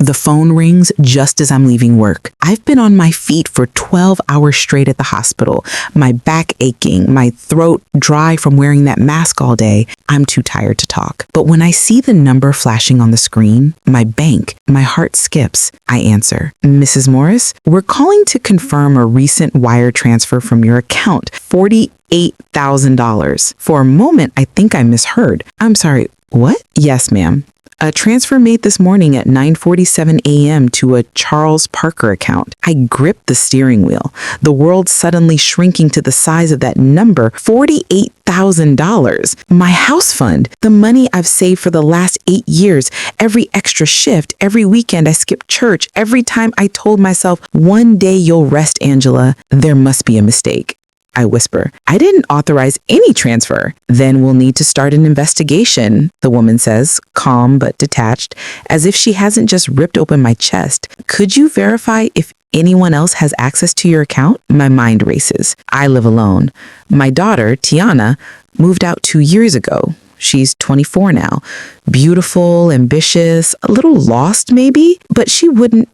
The phone rings just as I'm leaving work. I've been on my feet for 12 hours straight at the hospital, my back aching, my throat dry from wearing that mask all day. I'm too tired to talk. But when I see the number flashing on the screen, my bank, my heart skips. I answer, Mrs. Morris, we're calling to confirm a recent wire transfer from your account, $48,000. For a moment, I think I misheard. I'm sorry, what? Yes, ma'am. A transfer made this morning at 9:47 a.m. to a Charles Parker account. I gripped the steering wheel, the world suddenly shrinking to the size of that number, $48,000. My house fund, the money I've saved for the last 8 years, every extra shift, every weekend I skipped church, every time I told myself, one day you'll rest, Angela, there must be a mistake. I whisper, I didn't authorize any transfer. Then we'll need to start an investigation, the woman says, calm but detached, as if she hasn't just ripped open my chest. Could you verify if anyone else has access to your account? My mind races. I live alone. My daughter, Tiana, moved out 2 years ago. She's 24 now. Beautiful, ambitious, a little lost maybe, but she wouldn't.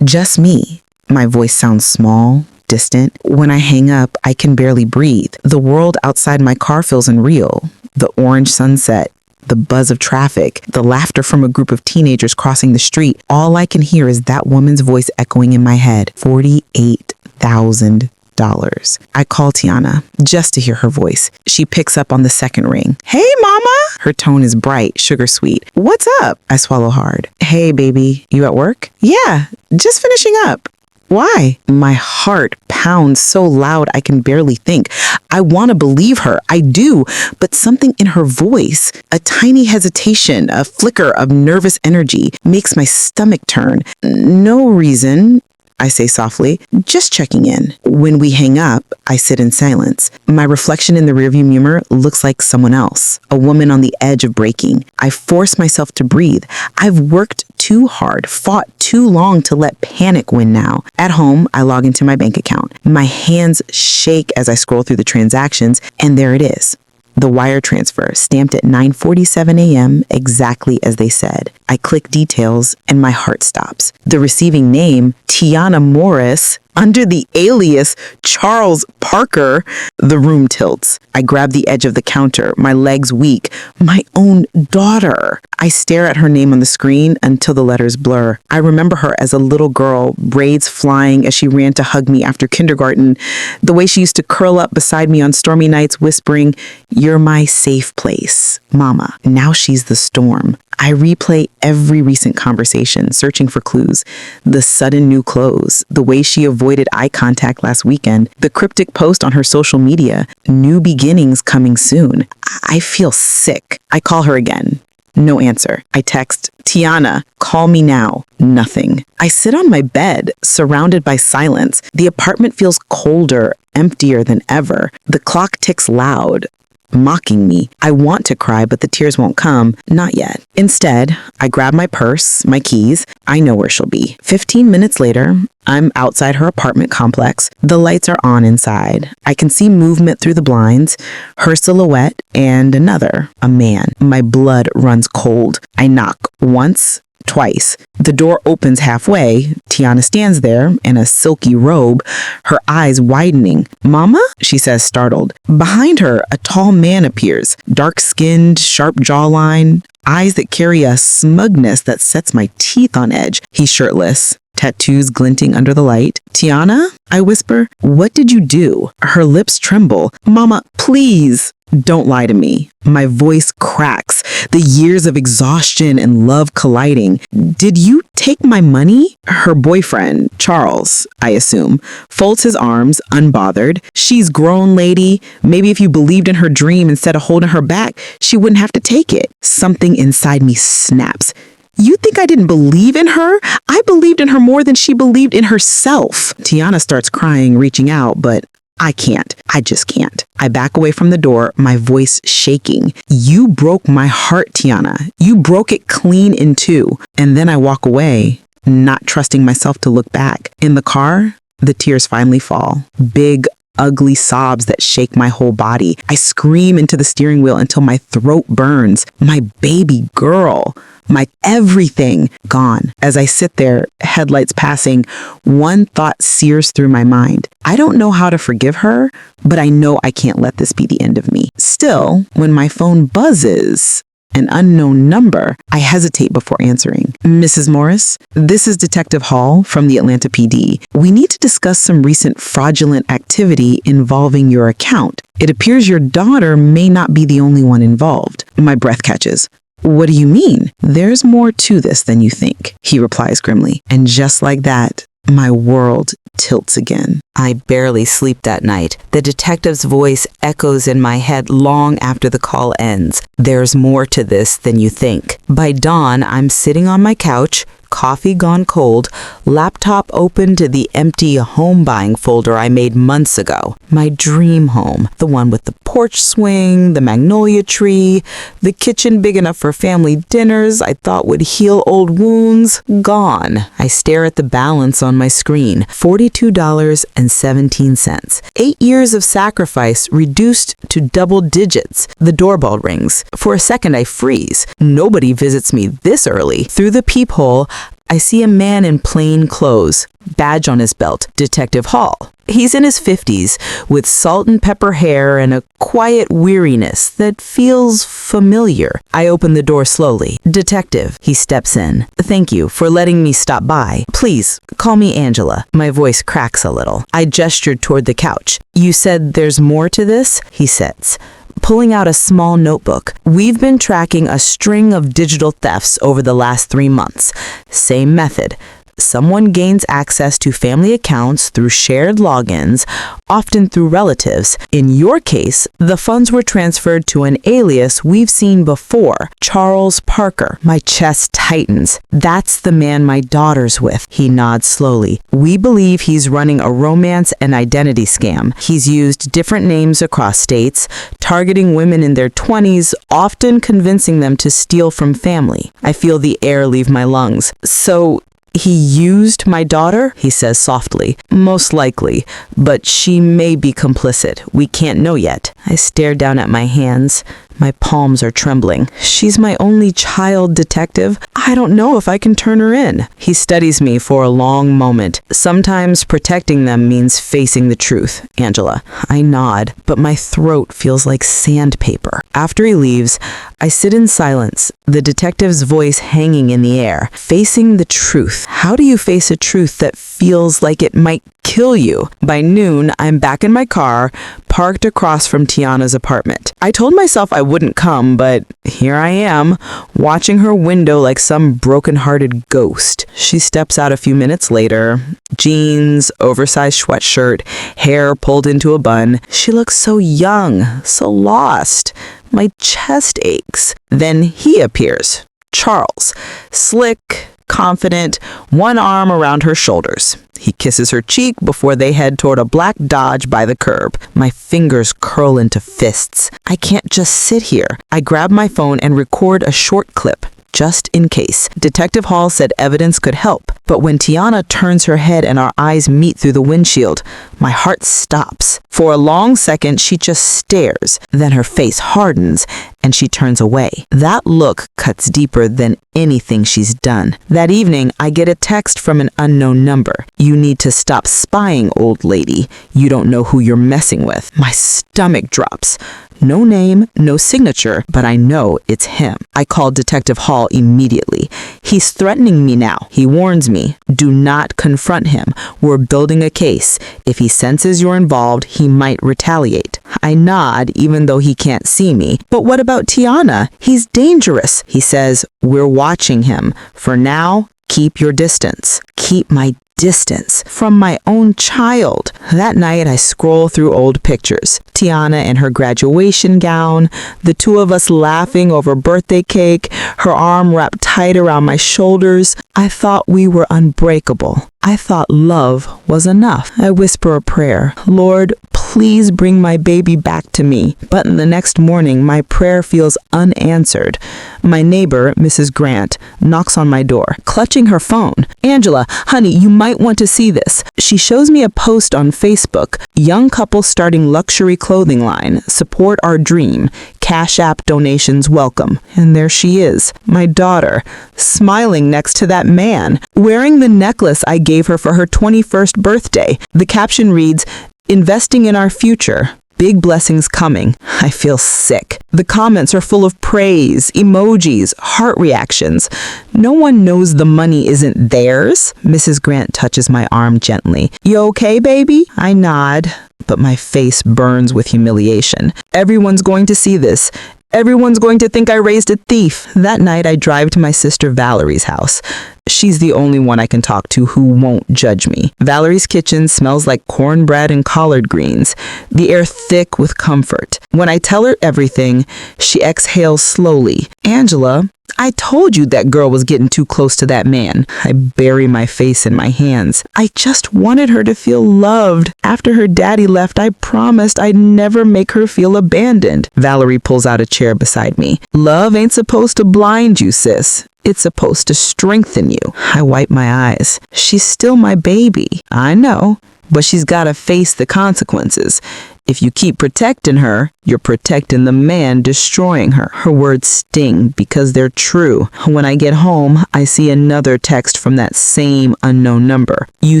Just me. My voice sounds small, distant. When I hang up, I can barely breathe. The world outside my car feels unreal. The orange sunset, the buzz of traffic, the laughter from a group of teenagers crossing the street. All I can hear is that woman's voice echoing in my head. $48,000. I call Tiana just to hear her voice. She picks up on the second ring. Hey, mama! Her tone is bright, sugar sweet. What's up? I swallow hard. Hey, baby, you at work? Yeah, just finishing up. Why? My heart pounds so loud I can barely think. I want to believe her. I do. But something in her voice, a tiny hesitation, a flicker of nervous energy, makes my stomach turn. No reason, I say softly, just checking in. When we hang up, I sit in silence. My reflection in the rearview mirror looks like someone else, a woman on the edge of breaking. I force myself to breathe. I've worked too hard, fought too long to let panic win now. At home, I log into my bank account. My hands shake as I scroll through the transactions, and there it is. The wire transfer, stamped at 9:47 a.m., exactly as they said. I click details, and my heart stops. The receiving name, Tiana Morris, under the alias Charles Parker. The room tilts. I grab the edge of the counter, my legs weak. My own daughter. I stare at her name on the screen until the letters blur. I remember her as a little girl, braids flying as she ran to hug me after kindergarten, the way she used to curl up beside me on stormy nights whispering, "You're my safe place, Mama." Now she's the storm. I replay every recent conversation, searching for clues. The sudden new clothes, the way she avoided eye contact last weekend, the cryptic post on her social media, new beginnings coming soon. I feel sick. I call her again. No answer. I text, Tiana, call me now. Nothing. I sit on my bed, surrounded by silence. The apartment feels colder, emptier than ever. The clock ticks loud, mocking me. I want to cry, but the tears won't come. Not yet. Instead, I grab my purse, my keys. I know where she'll be. 15 minutes later, I'm outside her apartment complex. The lights are on inside. I can see movement through the blinds, her silhouette, and another, a man. My blood runs cold. I knock once, twice. The door opens halfway. Tiana stands there in a silky robe, her eyes widening. "Mama?" she says, startled. Behind her, a tall man appears, dark-skinned, sharp jawline, eyes that carry a smugness that sets my teeth on edge. He's shirtless, tattoos glinting under the light. "Tiana?" I whisper. "What did you do?" Her lips tremble. "Mama, please." Don't lie to me. My voice cracks, the years of exhaustion and love colliding. "Did you take my money?" Her boyfriend, Charles, I assume, folds his arms, unbothered. "She's grown, lady. Maybe if you believed in her dream instead of holding her back, she wouldn't have to take it." Something inside me snaps. "You think I didn't believe in her? I believed in her more than she believed in herself." Tiana starts crying, reaching out, but I can't. I just can't. I back away from the door, my voice shaking. "You broke my heart, Tiana. You broke it clean in two." And then I walk away, not trusting myself to look back. In the car, the tears finally fall. Big, ugly sobs that shake my whole body. I scream into the steering wheel until my throat burns. My baby girl. My everything gone. As I sit there, headlights passing, one thought sears through my mind. I don't know how to forgive her, but I know I can't let this be the end of me. Still, when my phone buzzes, an unknown number, I hesitate before answering. Mrs. Morris, this is Detective Hall from the Atlanta PD. We need to discuss some recent fraudulent activity involving your account. It appears your daughter may not be the only one involved. My breath catches. What do you mean? There's more to this than you think, he replies grimly. And just like that, my world tilts again. I barely sleep that night. The detective's voice echoes in my head long after the call ends. There's more to this than you think. By dawn, I'm sitting on my couch, coffee gone cold, laptop open to the empty home buying folder I made months ago. My dream home, the one with the porch swing, the magnolia tree, the kitchen big enough for family dinners I thought would heal old wounds, gone. I stare at the balance on my screen, $42.17. 8 years of sacrifice reduced to double digits. The doorbell rings. For a second I freeze. Nobody visits me this early. Through the peephole, I see a man in plain clothes, badge on his belt, Detective Hall. He's in his 50s, with salt and pepper hair and a quiet weariness that feels familiar. I open the door slowly. Detective, he steps in. Thank you for letting me stop by. Please, call me Angela. My voice cracks a little. I gestured toward the couch. You said there's more to this? He says, pulling out a small notebook. We've been tracking a string of digital thefts over the last 3 months. Same method. Someone gains access to family accounts through shared logins, often through relatives. In your case, the funds were transferred to an alias we've seen before, Charles Parker. My chest tightens. That's the man my daughter's with. He nods slowly. We believe he's running a romance and identity scam. He's used different names across states, targeting women in their 20s, often convincing them to steal from family. I feel the air leave my lungs. So, he used my daughter? He says softly. Most likely, but she may be complicit. We can't know yet. I stare down at my hands. My palms are trembling. She's my only child, detective. I don't know if I can turn her in. He studies me for a long moment. Sometimes protecting them means facing the truth, Angela. I nod, but my throat feels like sandpaper. After he leaves, I sit in silence, the detective's voice hanging in the air. Facing the truth. How do you face a truth that feels like it might kill you? By noon, I'm back in my car, parked across from Tiana's apartment. I told myself I wouldn't come, but here I am, watching her window like some broken-hearted ghost. She steps out a few minutes later, jeans, oversized sweatshirt, hair pulled into a bun. She looks so young, so lost. My chest aches. Then he appears, Charles, slick, confident, one arm around her shoulders. He kisses her cheek before they head toward a black Dodge by the curb. My fingers curl into fists. I can't just sit here. I grab my phone and record a short clip, just in case. Detective Hall said evidence could help, but when Tiana turns her head and our eyes meet through the windshield, my heart stops. For a long second, she just stares. Then her face hardens and she turns away. That look cuts deeper than anything she's done. That evening, I get a text from an unknown number. You need to stop spying, old lady. You don't know who you're messing with. My stomach drops. No name, no signature, but I know it's him. I call Detective Hall immediately. He's threatening me now. He warns me, do not confront him. We're building a case. If he senses you're involved, he might retaliate. I nod, even though he can't see me. But what about Tiana? He's dangerous. He says, we're watching him. For now, keep your distance. Keep my distance from my own child. That night, I scroll through old pictures. Tiana in her graduation gown, the two of us laughing over birthday cake, her arm wrapped tight around my shoulders. I thought we were unbreakable. I thought love was enough. I whisper a prayer. Lord, please bring my baby back to me. But the next morning, my prayer feels unanswered. My neighbor, Mrs. Grant, knocks on my door, clutching her phone. Angela, honey, you might want to see this. She shows me a post on Facebook. Young couple starting luxury clothing line. Support our dream. Cash App donations welcome. And there she is, my daughter, smiling next to that man, wearing the necklace I gave her for her 21st birthday. The caption reads, "Investing in our future. Big blessings coming." I feel sick. The comments are full of praise, emojis, heart reactions. No one knows the money isn't theirs. Mrs. Grant touches my arm gently. "You okay, baby?" I nod, but my face burns with humiliation. Everyone's going to see this. Everyone's going to think I raised a thief. That night, I drive to my sister Valerie's house. She's the only one I can talk to who won't judge me. Valerie's kitchen smells like cornbread and collard greens, the air thick with comfort. When I tell her everything, she exhales slowly. "Angela, I told you that girl was getting too close to that man." I bury my face in my hands. I just wanted her to feel loved. After her daddy left, I promised I'd never make her feel abandoned. Valerie pulls out a chair beside me. "Love ain't supposed to blind you, sis. It's supposed to strengthen you." I wipe my eyes. She's still my baby. I know, but she's gotta face the consequences. If you keep protecting her, you're protecting the man destroying her. Her words sting because they're true. When I get home, I see another text from that same unknown number. "You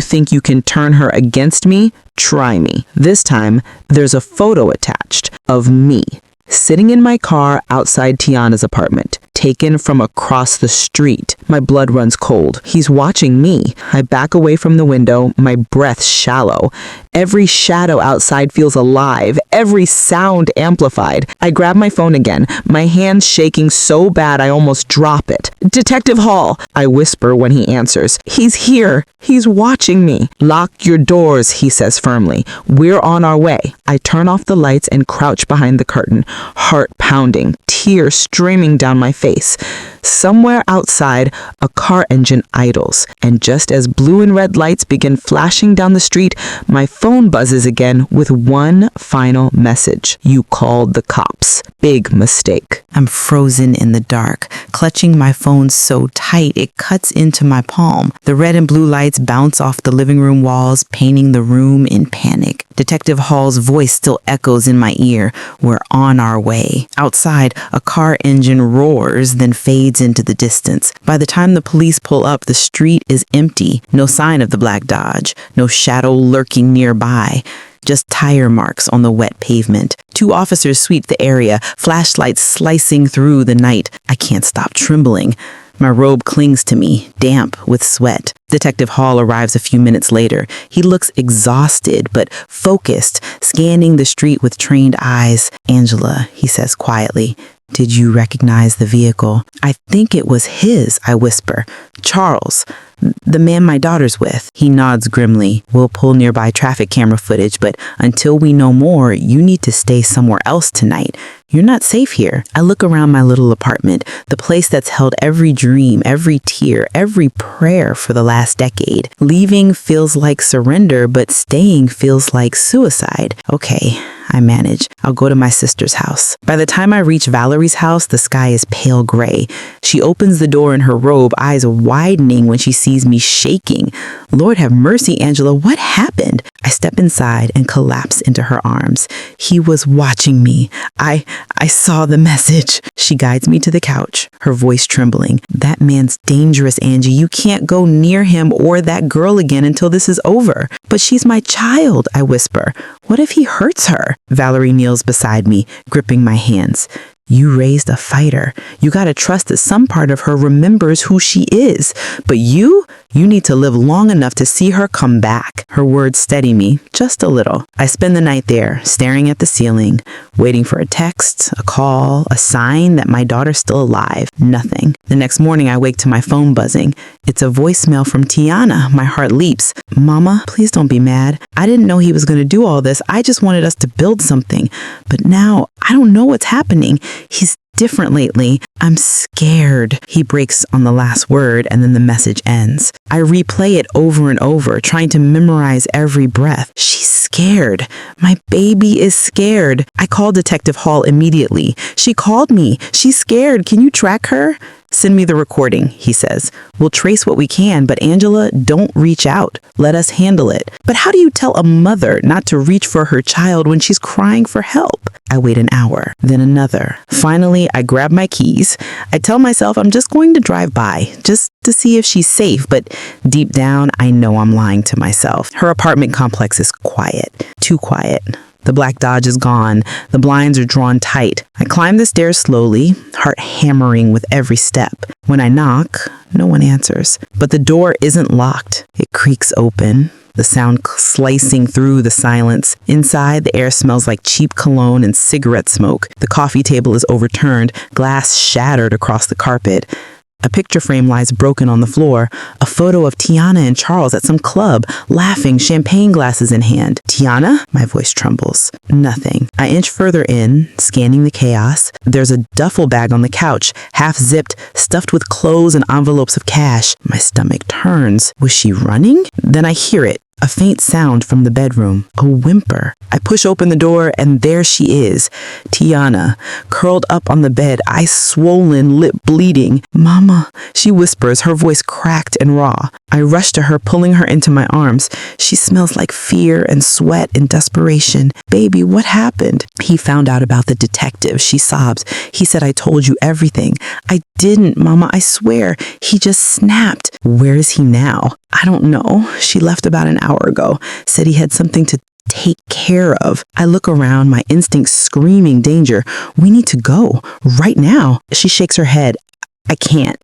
think you can turn her against me? Try me." This time, there's a photo attached of me sitting in my car outside Tiana's apartment, taken from across the street. My blood runs cold. He's watching me. I back away from the window, my breath shallow. Every shadow outside feels alive, every sound amplified. I grab my phone again, my hands shaking so bad I almost drop it. "Detective Hall," I whisper when he answers. "He's here. He's watching me." "Lock your doors," he says firmly. "We're on our way." I turn off the lights and crouch behind the curtain, heart pounding, tears streaming down my face. Somewhere outside, a car engine idles, and just as blue and red lights begin flashing down the street, my phone buzzes again with one final message. "You called the cops. Big mistake." I'm frozen in the dark, clutching my phone so tight it cuts into my palm. The red and blue lights bounce off the living room walls, painting the room in panic. Detective Hall's voice still echoes in my ear. "We're on our way." Outside, a car engine roars, then fades into the distance. By the time the police pull up, the street is empty. No sign of the black Dodge, no shadow lurking nearby. Just tire marks on the wet pavement. 2 officers sweep the area, flashlights slicing through the night. I can't stop trembling. My robe clings to me, damp with sweat. Detective Hall arrives a few minutes later. He looks exhausted but focused, scanning the street with trained eyes. "Angela," he says quietly, "did you recognize the vehicle?" "I think it was his," I whisper. "Charles, the man my daughter's with." He nods grimly. "We'll pull nearby traffic camera footage, but until we know more, you need to stay somewhere else tonight. You're not safe here." I look around my little apartment, the place that's held every dream, every tear, every prayer for the last decade. Leaving feels like surrender, but staying feels like suicide. "Okay," I manage. "I'll go to my sister's house." By the time I reach Valerie's house, the sky is pale gray. She opens the door in her robe, eyes widening when she sees me shaking. "Lord have mercy, Angela, what happened?" I step inside and collapse into her arms. "He was watching me. I saw the message." She guides me to the couch, her voice trembling. "That man's dangerous, Angie. You can't go near him or that girl again until this is over." "But she's my child," I whisper. "What if he hurts her?" Valerie kneels beside me, gripping my hands. "You raised a fighter. You gotta trust that some part of her remembers who she is. But you need to live long enough to see her come back." Her words steady me, just a little. I spend the night there, staring at the ceiling, waiting for a text, a call, a sign that my daughter's still alive. Nothing. The next morning, I wake to my phone buzzing. It's a voicemail from Tiana. My heart leaps. "Mama, please don't be mad. I didn't know he was gonna do all this. I just wanted us to build something. But now, I don't know what's happening. He's different lately. I'm scared." He breaks on the last word and then the message ends. I replay it over and over, trying to memorize every breath. She's scared. My baby is scared. I called Detective Hall immediately. She called me. She's scared. Can you track her? Send me the recording, he says. We'll trace what we can, but Angela, don't reach out. Let us handle it. But how do you tell a mother not to reach for her child when she's crying for help? I wait an hour, then another. Finally, I grab my keys. I tell myself I'm just going to drive by, just to see if she's safe, but deep down, I know I'm lying to myself. Her apartment complex is quiet, too quiet. The black Dodge is gone. The blinds are drawn tight. I climb the stairs slowly, heart hammering with every step. When I knock, no one answers. But the door isn't locked. It creaks open, the sound slicing through the silence. Inside, the air smells like cheap cologne and cigarette smoke. The coffee table is overturned, glass shattered across the carpet. A picture frame lies broken on the floor, a photo of Tiana and Charles at some club, laughing, champagne glasses in hand. Tiana? My voice trembles. Nothing. I inch further in, scanning the chaos. There's a duffel bag on the couch, half zipped, stuffed with clothes and envelopes of cash. My stomach turns. Was she running? Then I hear it. A faint sound from the bedroom, a whimper. I push open the door and there she is, Tiana, curled up on the bed, eyes swollen, lip bleeding. Mama, she whispers, her voice cracked and raw. I rush to her, pulling her into my arms. She smells like fear and sweat and desperation. Baby, what happened? He found out about the detective, she sobs. He said I told you everything. I didn't, Mama, I swear. He just snapped. Where is he now? I don't know. She left about an hour ago, said he had something to take care of. I look around, my instincts screaming danger. We need to go, right now. She shakes her head. I can't.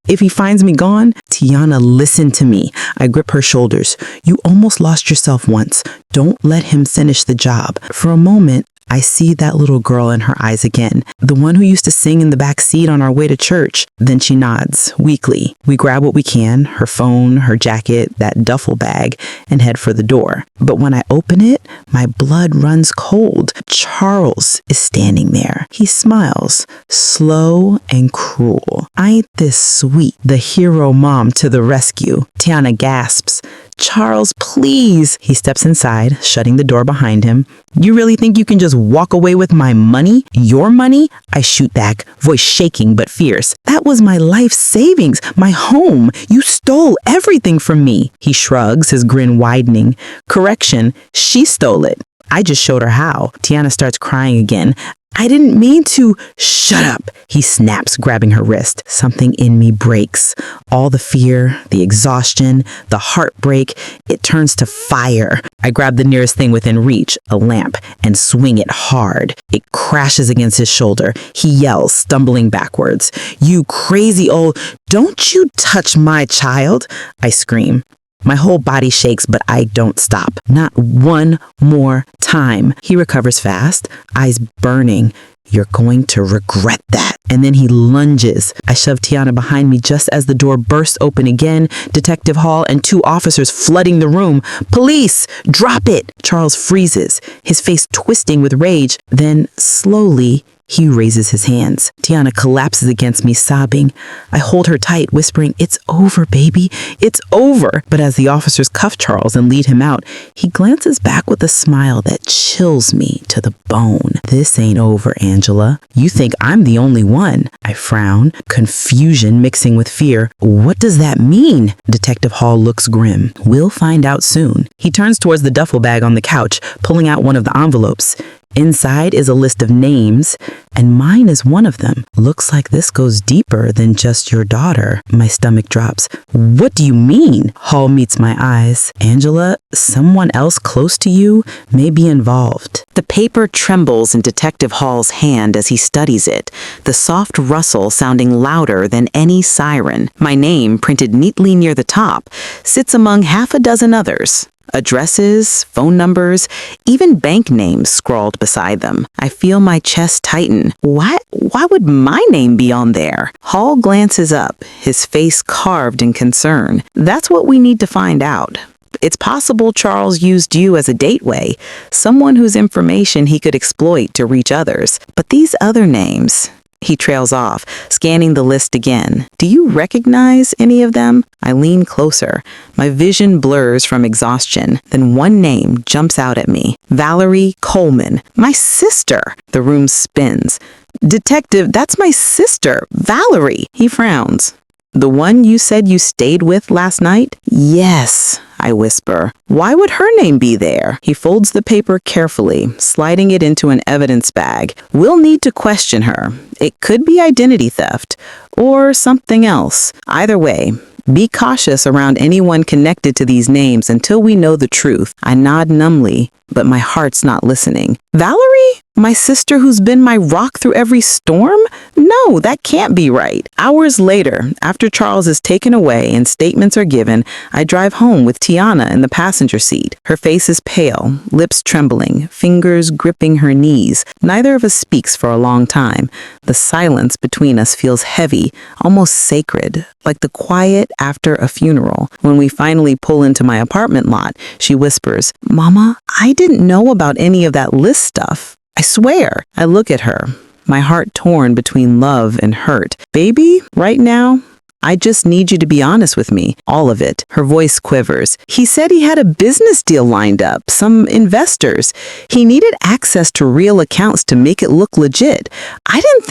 If he finds me gone, Tiana, listen to me. I grip her shoulders. You almost lost yourself once. Don't let him finish the job. For a moment, I see that little girl in her eyes again, the one who used to sing in the back seat on our way to church. Then she nods, weakly. We grab what we can, her phone, her jacket, that duffel bag, and head for the door. But when I open it, my blood runs cold. Charles is standing there. He smiles, slow and cruel. Ain't this sweet? The hero mom to the rescue. Tiana gasps. Charles, please. He steps inside, shutting the door behind him. You really think you can just walk away with my money? Your money? I shoot back, voice shaking but fierce. That was my life savings, my home. You stole everything from me. He shrugs, his grin widening. Correction, she stole it. I just showed her how. Tiana starts crying again. I didn't mean to. Shut up, he snaps, grabbing her wrist. Something in me breaks. All the fear, the exhaustion, the heartbreak, it turns to fire. I grab the nearest thing within reach, a lamp, and swing it hard. It crashes against his shoulder. He yells, stumbling backwards. You crazy old, don't you touch my child, I scream. My whole body shakes, but I don't stop. Not one more time. He recovers fast, eyes burning. You're going to regret that. And then he lunges. I shove Tiana behind me just as the door bursts open again. Detective Hall and 2 officers flooding the room. Police! Drop it! Charles freezes, his face twisting with rage. Then, slowly, he raises his hands. Tiana collapses against me, sobbing. I hold her tight, whispering, It's over, baby. It's over. But as the officers cuff Charles and lead him out, he glances back with a smile that chills me to the bone. This ain't over, Angela. You think I'm the only one. I frown, confusion mixing with fear. What does that mean? Detective Hall looks grim. We'll find out soon. He turns towards the duffel bag on the couch, pulling out one of the envelopes. Inside is a list of names, and mine is one of them. Looks like this goes deeper than just your daughter. My stomach drops. What do you mean? Hall meets my eyes. Angela, someone else close to you may be involved. The paper trembles in Detective Hall's hand as he studies it, the soft rustle sounding louder than any siren. My name, printed neatly near the top, sits among half a dozen others. Addresses, phone numbers, even bank names scrawled beside them. I feel my chest tighten. Why would my name be on there? Hall glances up, his face carved in concern. That's what we need to find out. It's possible Charles used you as a gateway, someone whose information he could exploit to reach others. But these other names, He trails off, scanning the list again. Do you recognize any of them? I lean closer. My vision blurs from exhaustion. Then one name jumps out at me. Valerie Coleman. My sister. The room spins. Detective, that's my sister, Valerie. He frowns. The one you said you stayed with last night? Yes, I whisper. Why would her name be there? He folds the paper carefully, sliding it into an evidence bag. We'll need to question her. It could be identity theft or something else. Either way, be cautious around anyone connected to these names until we know the truth. I nod numbly, but my heart's not listening. Valerie? My sister who's been my rock through every storm? No, that can't be right. Hours later, after Charles is taken away and statements are given, I drive home with Tiana in the passenger seat. Her face is pale, lips trembling, fingers gripping her knees. Neither of us speaks for a long time. The silence between us feels heavy, almost sacred, like the quiet after a funeral. When we finally pull into my apartment lot, she whispers, Mama, I didn't know about any of that list stuff. I swear. I look at her, my heart torn between love and hurt. Baby, right now, I just need you to be honest with me. All of it. Her voice quivers. He said he had a business deal lined up, some investors. He needed access to real accounts to make it look legit. I didn't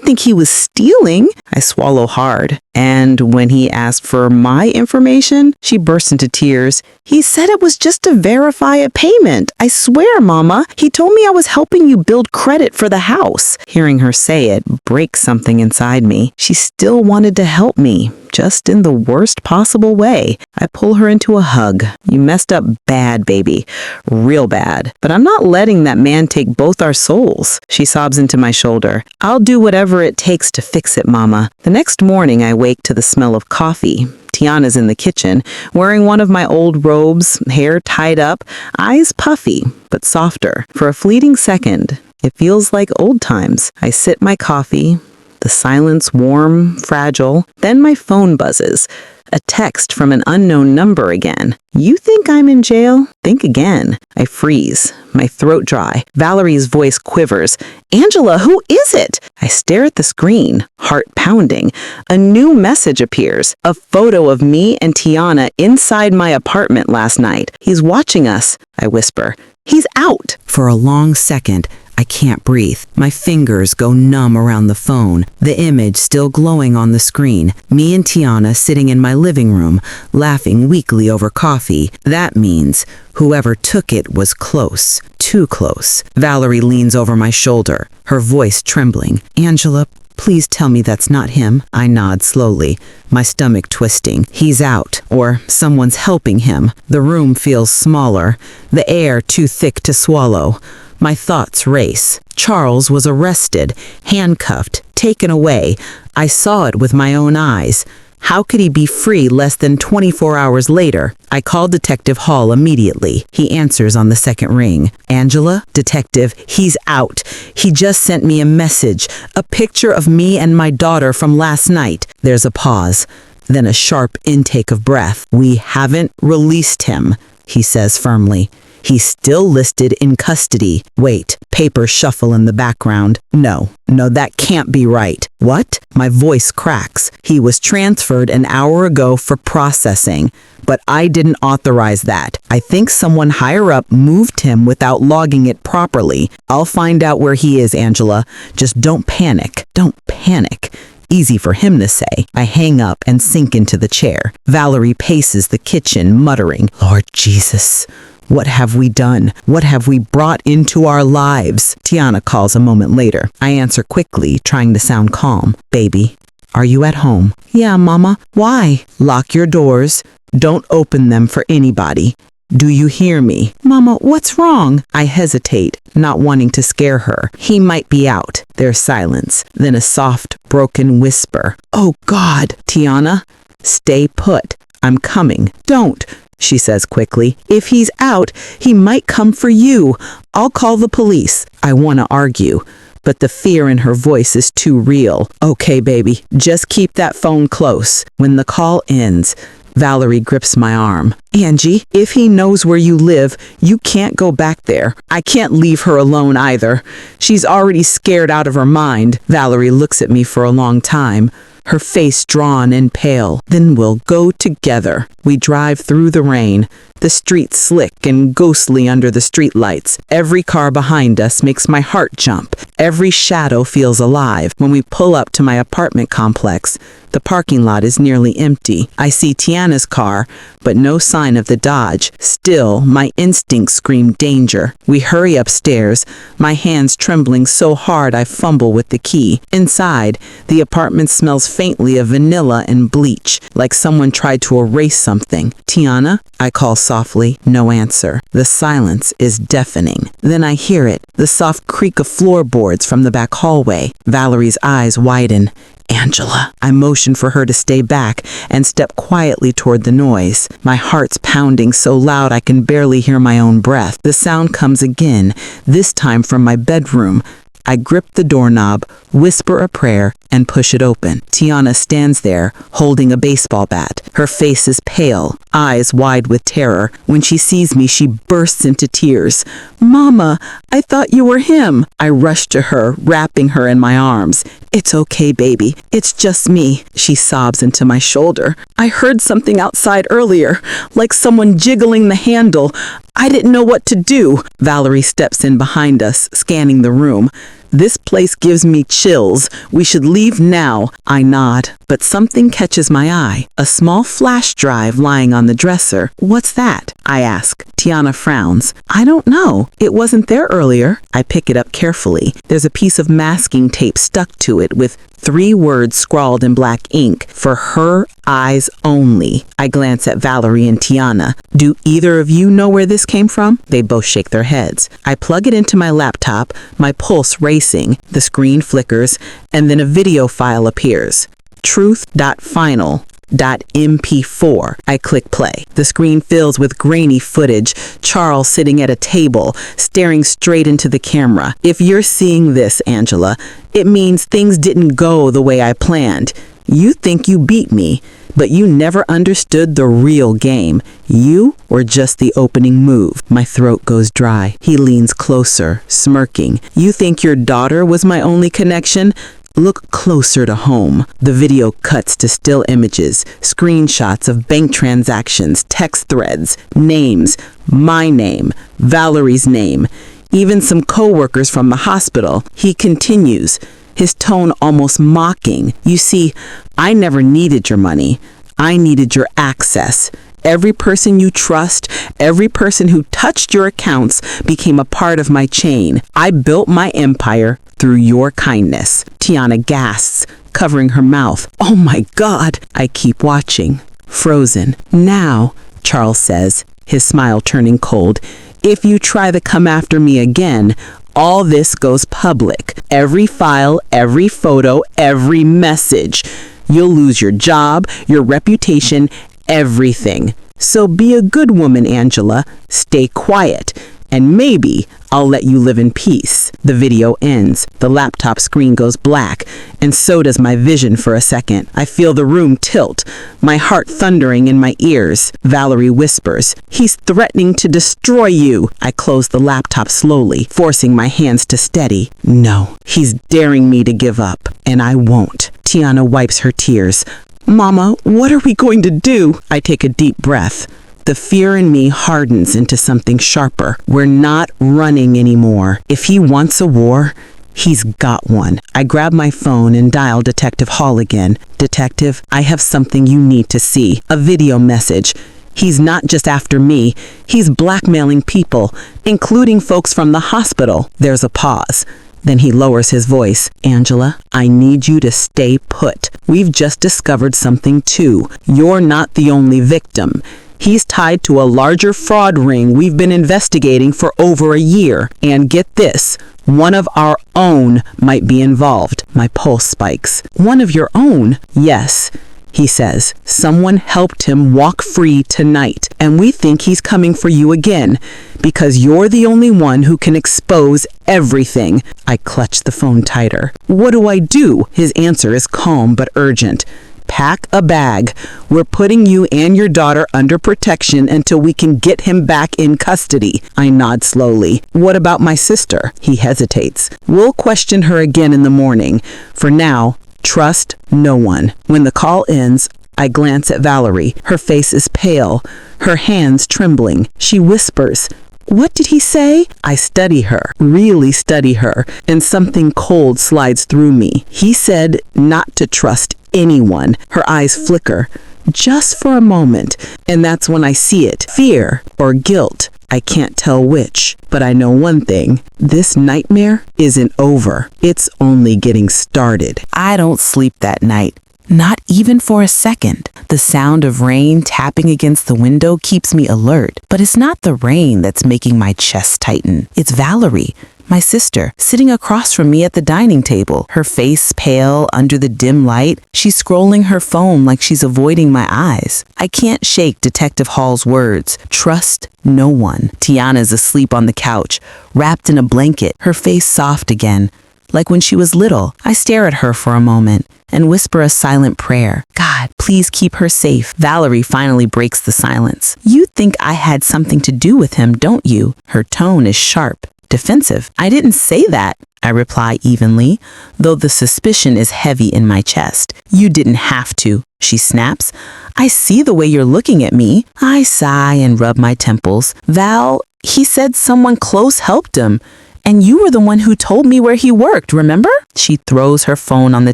think he was stealing. I swallow hard. And when he asked for my information, she burst into tears. He said it was just to verify a payment. I swear, Mama, he told me I was helping you build credit for the house. Hearing her say it breaks something inside me. She still wanted to help me, just in the worst possible way. I pull her into a hug. You messed up bad, baby. Real bad. But I'm not letting that man take both our souls. She sobs into my shoulder. I'll do whatever it takes to fix it, Mama. The next morning, I wake to the smell of coffee. Tiana's in the kitchen, wearing one of my old robes, hair tied up, eyes puffy, but softer. For a fleeting second, it feels like old times. I sip my coffee, the silence warm, fragile. Then my phone buzzes. A text from an unknown number again. You think I'm in jail? Think again. I freeze, my throat dry. Valerie's voice quivers. Angela, who is it? I stare at the screen, heart pounding. A new message appears. A photo of me and Tiana inside my apartment last night. He's watching us, I whisper. He's out. For a long second, I can't breathe. My fingers go numb around the phone, the image still glowing on the screen. Me and Tiana sitting in my living room, laughing weakly over coffee. That means whoever took it was close, too close. Valerie leans over my shoulder, her voice trembling. Angela, please tell me that's not him. I nod slowly, my stomach twisting. He's out, or someone's helping him. The room feels smaller, the air too thick to swallow. My thoughts race. Charles was arrested, handcuffed, taken away. I saw it with my own eyes. How could he be free less than 24 hours later? I call Detective Hall immediately. He answers on the second ring. Angela, Detective, he's out. He just sent me a message, a picture of me and my daughter from last night. There's a pause, then a sharp intake of breath. We haven't released him, he says firmly. He's still listed in custody. Wait, papers shuffle in the background. No, that can't be right. What? My voice cracks. He was transferred an hour ago for processing, but I didn't authorize that. I think someone higher up moved him without logging it properly. I'll find out where he is, Angela. Just don't panic. Don't panic. Easy for him to say. I hang up and sink into the chair. Valerie paces the kitchen, muttering, Lord Jesus. What have we done? What have we brought into our lives? Tiana calls a moment later. I answer quickly, trying to sound calm. Baby, are you at home? Yeah, Mama. Why? Lock your doors. Don't open them for anybody. Do you hear me? Mama, what's wrong? I hesitate, not wanting to scare her. He might be out. There's silence, then a soft, broken whisper. Oh, God. Tiana, stay put. I'm coming. Don't. She says quickly. If he's out, he might come for you. I'll call the police. I want to argue, but the fear in her voice is too real. Okay, baby, just keep that phone close. When the call ends, Valerie grips my arm. Angie, if he knows where you live, you can't go back there. I can't leave her alone either. She's already scared out of her mind. Valerie looks at me for a long time, her face drawn and pale. Then we'll go together. We drive through the rain, the streets slick and ghostly under the streetlights. Every car behind us makes my heart jump. Every shadow feels alive. When we pull up to my apartment complex, the parking lot is nearly empty. I see Tiana's car, but no sign of the Dodge. Still, my instincts scream danger. We hurry upstairs, my hands trembling so hard I fumble with the key. Inside, the apartment smells faintly of vanilla and bleach, like someone tried to erase something. Tiana? I call softly. No answer. The silence is deafening. Then I hear it, the soft creak of floorboards from the back hallway. Valerie's eyes widen. Angela. I motion for her to stay back and step quietly toward the noise. My heart's pounding so loud I can barely hear my own breath. The sound comes again, this time from my bedroom. I grip the doorknob, whisper a prayer, and push it open. Tiana stands there, holding a baseball bat. Her face is pale, eyes wide with terror. When she sees me, she bursts into tears. "Mama, I thought you were him." I rush to her, wrapping her in my arms. "It's okay, baby. It's just me." She sobs into my shoulder. "I heard something outside earlier, like someone jiggling the handle. I didn't know what to do." Valerie steps in behind us, scanning the room. "This place gives me chills. We should leave now." I nod, but something catches my eye. A small flash drive lying on the dresser. "What's that?" I ask. Tiana frowns. "I don't know. It wasn't there earlier." I pick it up carefully. There's a piece of masking tape stuck to it with 3 words scrawled in black ink, "For her eyes only." I glance at Valerie and Tiana. "Do either of you know where this came from?" They both shake their heads. I plug it into my laptop, my pulse racing. The screen flickers, and then a video file appears. Truth.final.mp4. I click play. The screen fills with grainy footage. Charles sitting at a table, staring straight into the camera. "If you're seeing this, Angela, it means things didn't go the way I planned. You think you beat me, but you never understood the real game. You were just the opening move." My throat goes dry. He leans closer, smirking. "You think your daughter was my only connection? Look closer to home." The video cuts to still images, screenshots of bank transactions, text threads, names, my name, Valerie's name, even some co-workers from the hospital. He continues, his tone almost mocking. "You see, I never needed your money. I needed your access. Every person you trust, every person who touched your accounts became a part of my chain. I built my empire through your kindness." Tiana gasps, covering her mouth. "Oh my God!" I keep watching, frozen. "Now," Charles says, his smile turning cold, "if you try to come after me again, all this goes public. Every file, every photo, every message. You'll lose your job, your reputation, everything. So be a good woman, Angela. Stay quiet. And maybe I'll let you live in peace." The video ends. The laptop screen goes black, and so does my vision for a second. I feel the room tilt, my heart thundering in my ears. Valerie whispers, "He's threatening to destroy you." I close the laptop slowly, forcing my hands to steady. No, he's daring me to give up, and I won't. Tiana wipes her tears. "Mama, what are we going to do?" I take a deep breath. The fear in me hardens into something sharper. We're not running anymore. If he wants a war, he's got one. I grab my phone and dial Detective Hall again. "Detective, I have something you need to see. A video message. He's not just after me. He's blackmailing people, including folks from the hospital." There's a pause. Then he lowers his voice. "Angela, I need you to stay put. We've just discovered something too. You're not the only victim. He's tied to a larger fraud ring we've been investigating for over a year. And get this, one of our own might be involved." My pulse spikes. "One of your own?" "Yes," he says. "Someone helped him walk free tonight, and we think he's coming for you again, because you're the only one who can expose everything." I clutch the phone tighter. "What do I do?" His answer is calm but urgent. Pack a bag. We're putting you and your daughter under protection until we can get him back in custody. I nod slowly. What about my sister? He hesitates. We'll question her again in the morning. For now, trust no one. When the call ends, I glance at Valerie. Her face is pale, her hands trembling. She whispers, "What did he say?" I study her, really study her, and something cold slides through me. He said not to trust anyone. Her eyes flicker, just for a moment, and that's when I see it. Fear or guilt. I can't tell which, but I know one thing. This nightmare isn't over. It's only getting started. I don't sleep that night. Not even for a second. The sound of rain tapping against the window keeps me alert, but it's not the rain that's making my chest tighten. It's Valerie, my sister, sitting across from me at the dining table, her face pale under the dim light. She's scrolling her phone like she's avoiding my eyes. I can't shake Detective Hall's words. Trust no one. Tiana's asleep on the couch, wrapped in a blanket, her face soft again, like when she was little. I stare at her for a moment and whisper a silent prayer. God, please keep her safe. Valerie finally breaks the silence. You think I had something to do with him, don't you? Her tone is sharp, defensive. I didn't say that, I reply evenly, though the suspicion is heavy in my chest. You didn't have to, she snaps. I see the way you're looking at me. I sigh and rub my temples. Val, he said someone close helped him. And you were the one who told me where he worked, remember? She throws her phone on the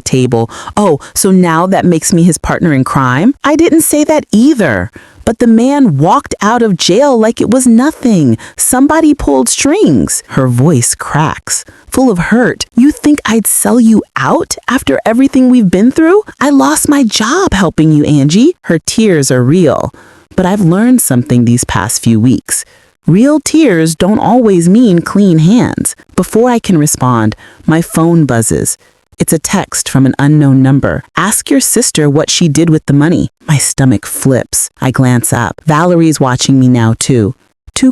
table. Oh, so now that makes me his partner in crime? I didn't say that either. But the man walked out of jail like it was nothing. Somebody pulled strings. Her voice cracks, full of hurt. You think I'd sell you out after everything we've been through? I lost my job helping you, Angie. Her tears are real. But I've learned something these past few weeks. Real tears don't always mean clean hands. Before I can respond, my phone buzzes. It's a text from an unknown number. Ask your sister what she did with the money. My stomach flips. I glance up. Valerie's watching me now too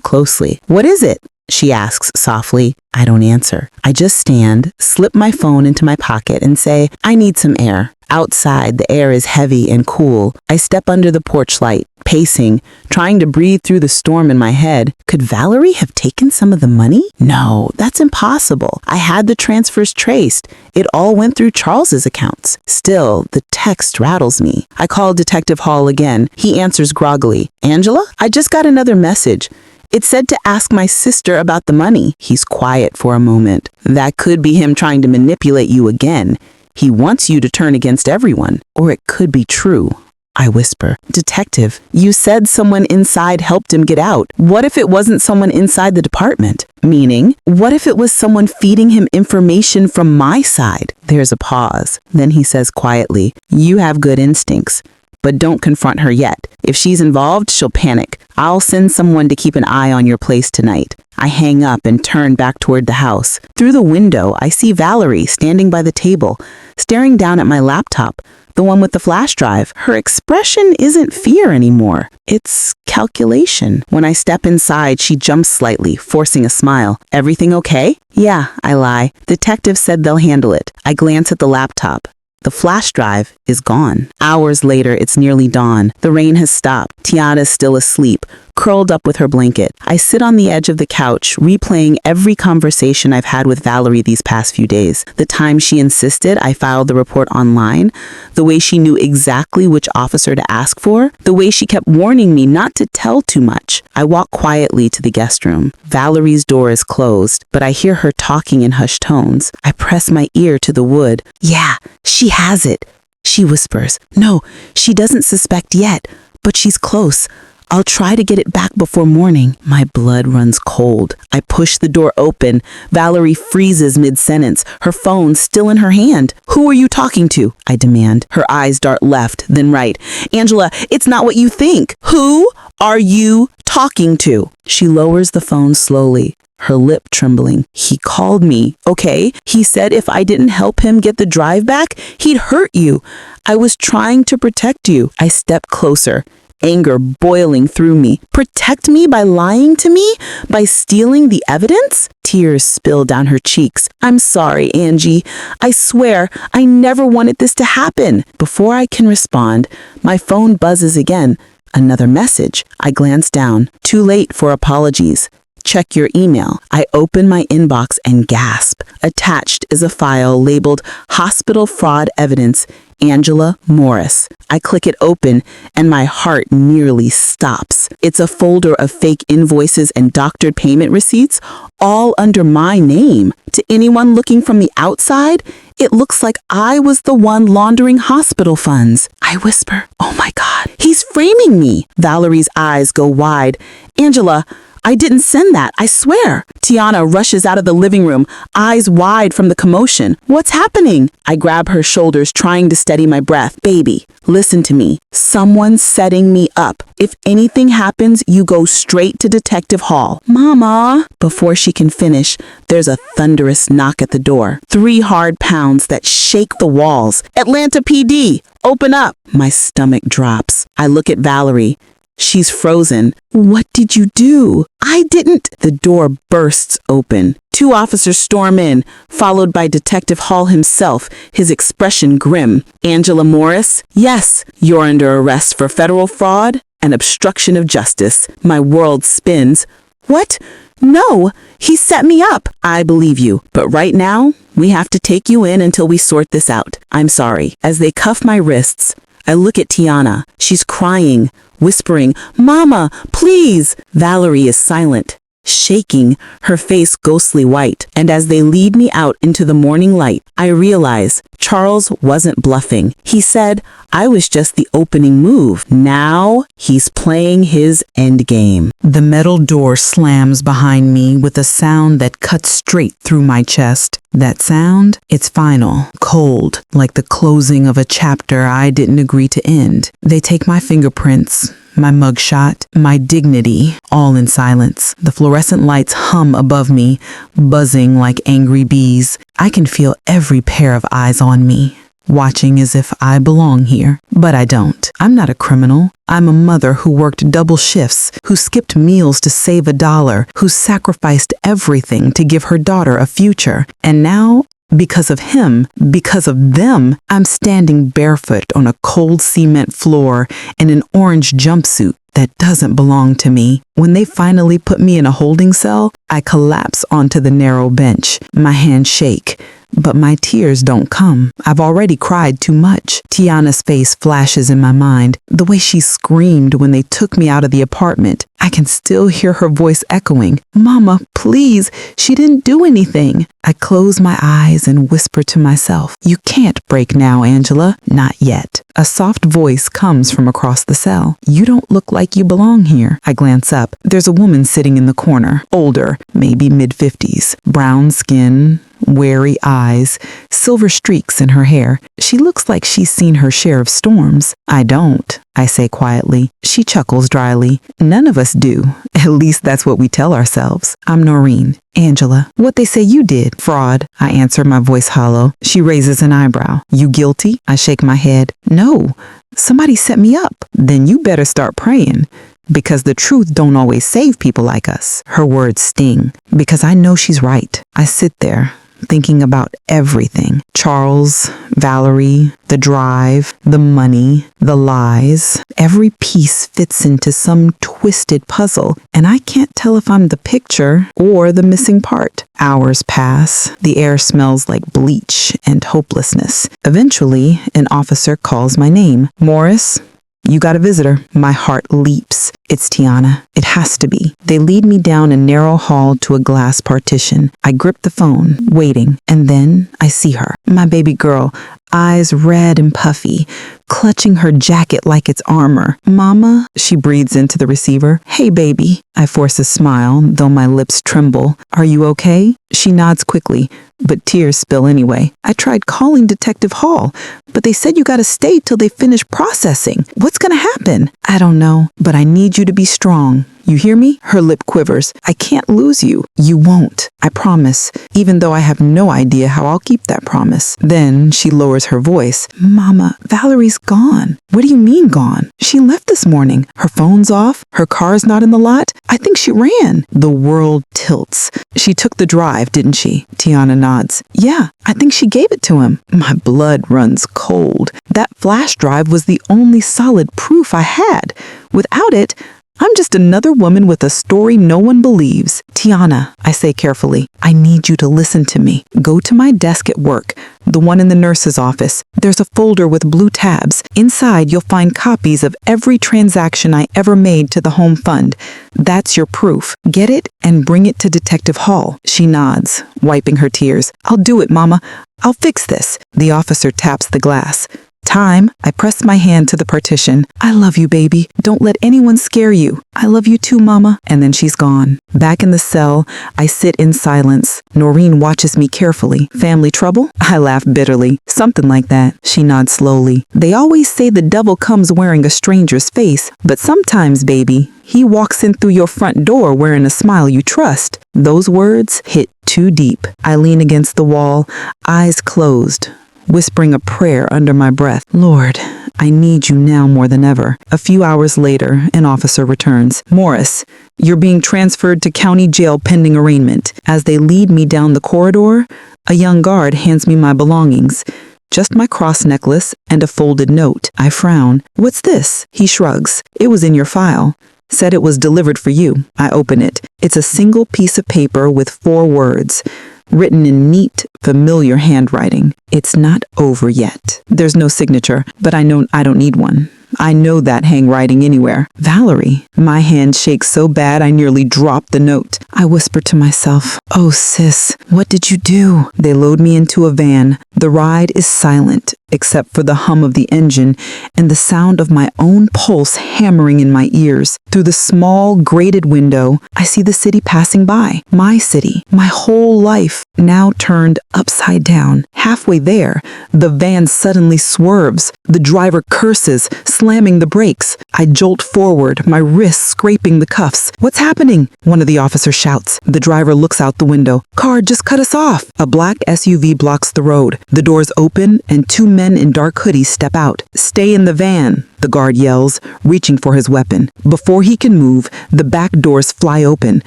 closely. What is it? She asks softly. I don't answer. I just stand, slip my phone into my pocket and say, I need some air. Outside, the air is heavy and cool. I step under the porch light, pacing, trying to breathe through the storm in my head. Could Valerie have taken some of the money? No, that's impossible. I had the transfers traced. It all went through Charles's accounts. Still, the text rattles me. I call Detective Hall again. He answers groggily. Angela, I just got another message. It said to ask my sister about the money. He's quiet for a moment. That could be him trying to manipulate you again. He wants you to turn against everyone. Or it could be true. I whisper. Detective, you said someone inside helped him get out. What if it wasn't someone inside the department? Meaning, what if it was someone feeding him information from my side? There's a pause. Then he says quietly, you have good instincts. But don't confront her yet. If she's involved, she'll panic. I'll send someone to keep an eye on your place tonight. I hang up and turn back toward the house. Through the window, I see Valerie standing by the table, staring down at my laptop, the one with the flash drive. Her expression isn't fear anymore. It's calculation. When I step inside, she jumps slightly, forcing a smile. Everything okay? Yeah, I lie. Detective said they'll handle it. I glance at the laptop. The flash drive is gone. Hours later, it's nearly dawn. The rain has stopped. Tiana is still asleep, curled up with her blanket. I sit on the edge of the couch, replaying every conversation I've had with Valerie these past few days. The time she insisted I filed the report online, the way she knew exactly which officer to ask for, the way she kept warning me not to tell too much. I walk quietly to the guest room. Valerie's door is closed, but I hear her talking in hushed tones. I press my ear to the wood. Yeah, she has it, she whispers. No, she doesn't suspect yet, but she's close. I'll try to get it back before morning. My blood runs cold. I push the door open. Valerie freezes mid-sentence, her phone still in her hand. Who are you talking to? I demand. Her eyes dart left, then right. Angela, it's not what you think. Who are you talking to? She lowers the phone slowly, her lip trembling. He called me, okay? He said if I didn't help him get the drive back, he'd hurt you. I was trying to protect you. I step closer. anger boiling through me. Protect me by lying to me? By stealing the evidence? Tears spill down her cheeks. I'm sorry, Angie. I swear, I never wanted this to happen. Before I can respond, my phone buzzes again. Another message. I glance down. Too late for apologies. Check your email. I open my inbox and gasp. Attached is a file labeled Hospital Fraud Evidence, Angela Morris. I click it open and my heart nearly stops. It's a folder of fake invoices and doctored payment receipts, all under my name. To anyone looking from the outside, it looks like I was the one laundering hospital funds. I whisper, "Oh my God, he's framing me." Valerie's eyes go wide. "Angela, I didn't send that, I swear." Tiana rushes out of the living room, eyes wide from the commotion. "What's happening?" I grab her shoulders, trying to steady my breath. "Baby, listen to me. Someone's setting me up. If anything happens, you go straight to Detective Hall." "Mama." Before she can finish, there's a thunderous knock at the door. 3 hard pounds that shake the walls. "Atlanta PD, open up." My stomach drops. I look at Valerie. She's frozen. "What did you do?" "I didn't." The door bursts open. 2 officers storm in, followed by Detective Hall himself, his expression grim. "Angela Morris?" "Yes." "You're under arrest for federal fraud and obstruction of justice." My world spins. "What? No, he set me up." "I believe you, but right now, we have to take you in until we sort this out. I'm sorry." As they cuff my wrists, I look at Tiana. She's crying, whispering, "Mama, please." Valerie is silent, shaking, her face ghostly white. And as they lead me out into the morning light, I realize Charles wasn't bluffing. He said I was just the opening move. Now he's playing his endgame. The metal door slams behind me with a sound that cuts straight through my chest. That sound, it's final, cold, like the closing of a chapter I didn't agree to end. They take my fingerprints, my mugshot, my dignity, all in silence. The fluorescent lights hum above me, buzzing like angry bees. I can feel every pair of eyes on me, watching as if I belong here. But I don't. I'm not a criminal. I'm a mother who worked double shifts, who skipped meals to save $1, who sacrificed everything to give her daughter a future. And now, because of him, because of them, I'm standing barefoot on a cold cement floor in an orange jumpsuit that doesn't belong to me. When they finally put me in a holding cell, I collapse onto the narrow bench. My hands shake, but my tears don't come. I've already cried too much. Tiana's face flashes in my mind, the way she screamed when they took me out of the apartment. I can still hear her voice echoing, "Mama, please, she didn't do anything." I close my eyes and whisper to myself, "You can't break now, Angela. Not yet." A soft voice comes from across the cell. "You don't look like you belong here." I glance up. There's a woman sitting in the corner, older, maybe mid-50s, brown skin, wary eyes, silver streaks in her hair. She looks like she's seen her share of storms. I don't, I say quietly. She chuckles dryly. None of us do. At least that's what we tell ourselves. I'm Noreen. "Angela, what they say you did." "Fraud," I answer, my voice hollow. She raises an eyebrow. "You guilty?" I shake my head. "No, somebody set me up." "Then you better start praying. Because the truth don't always save people like us." Her words sting, because I know she's right. I sit there, thinking about everything. Charles, Valerie, the drive, the money, the lies. Every piece fits into some twisted puzzle, and I can't tell if I'm the picture or the missing part. Hours pass. The air smells like bleach and hopelessness. Eventually, an officer calls my name. "Morris, you got a visitor." My heart leaps. It's Tiana. It has to be. They lead me down a narrow hall to a glass partition. I grip the phone, waiting, and then I see her. My baby girl, eyes red and puffy, clutching her jacket like it's armor. "Mama," she breathes into the receiver. "Hey, baby." I force a smile, though my lips tremble. Are you okay? She nods quickly, but tears spill anyway. I tried calling Detective Hall, but they said you gotta stay till they finish processing. What's gonna happen? I don't know, but I need you to be strong. You hear me? Her lip quivers. I can't lose you. You won't. I promise, even though I have no idea how I'll keep that promise. Then she lowers her voice. Mama, Valerie's gone. What do you mean gone? She left this morning. Her phone's off. Her car's not in the lot. I think she ran. The world tilts. She took the drive, didn't she? Tiana nods. Yeah, I think she gave it to him. My blood runs cold. That flash drive was the only solid proof I had. Without it, I'm just another woman with a story no one believes. Tiana, I say carefully, I need you to listen to me. Go to my desk at work, the one in the nurse's office. There's a folder with blue tabs. Inside, you'll find copies of every transaction I ever made to the home fund. That's your proof. Get it and bring it to Detective Hall. She nods, wiping her tears. I'll do it, Mama. I'll fix this. The officer taps the glass. Time. I press my hand to the partition. I love you, baby. Don't let anyone scare you. I love you too, Mama. And then she's gone. Back in the cell, I sit in silence. Noreen watches me carefully. Family trouble? I laugh bitterly. Something like that. She nods slowly. They always say the devil comes wearing a stranger's face, but sometimes, baby, he walks in through your front door wearing a smile you trust. Those words hit too deep. I lean against the wall, eyes closed, whispering a prayer under my breath. Lord, I need you now more than ever. A few hours later, an officer returns. Morris, you're being transferred to county jail pending arraignment. As they lead me down the corridor, a young guard hands me my belongings. Just my cross necklace and a folded note. I frown. What's this? He shrugs. It was in your file. Said it was delivered for you. I open it. It's a single piece of paper with 4 words, written in neat, familiar handwriting. It's not over yet. There's no signature, but I know I don't need one. I know that handwriting anywhere. Valerie. My hand shakes so bad I nearly drop the note. I whisper to myself, oh sis, what did you do? They load me into a van. The ride is silent, except for the hum of the engine and the sound of my own pulse hammering in my ears. Through the small, grated window, I see the city passing by. My city, my whole life, now turned upside down. Halfway there, the van suddenly swerves. The driver curses, slamming the brakes. I jolt forward, my wrists scraping the cuffs. What's happening? One of the officers shouts. The driver looks out the window. Car just cut us off. A black SUV blocks the road. The doors open and 2 men in dark hoodies step out. Stay in the van, the guard yells, reaching for his weapon. Before he can move, the back doors fly open.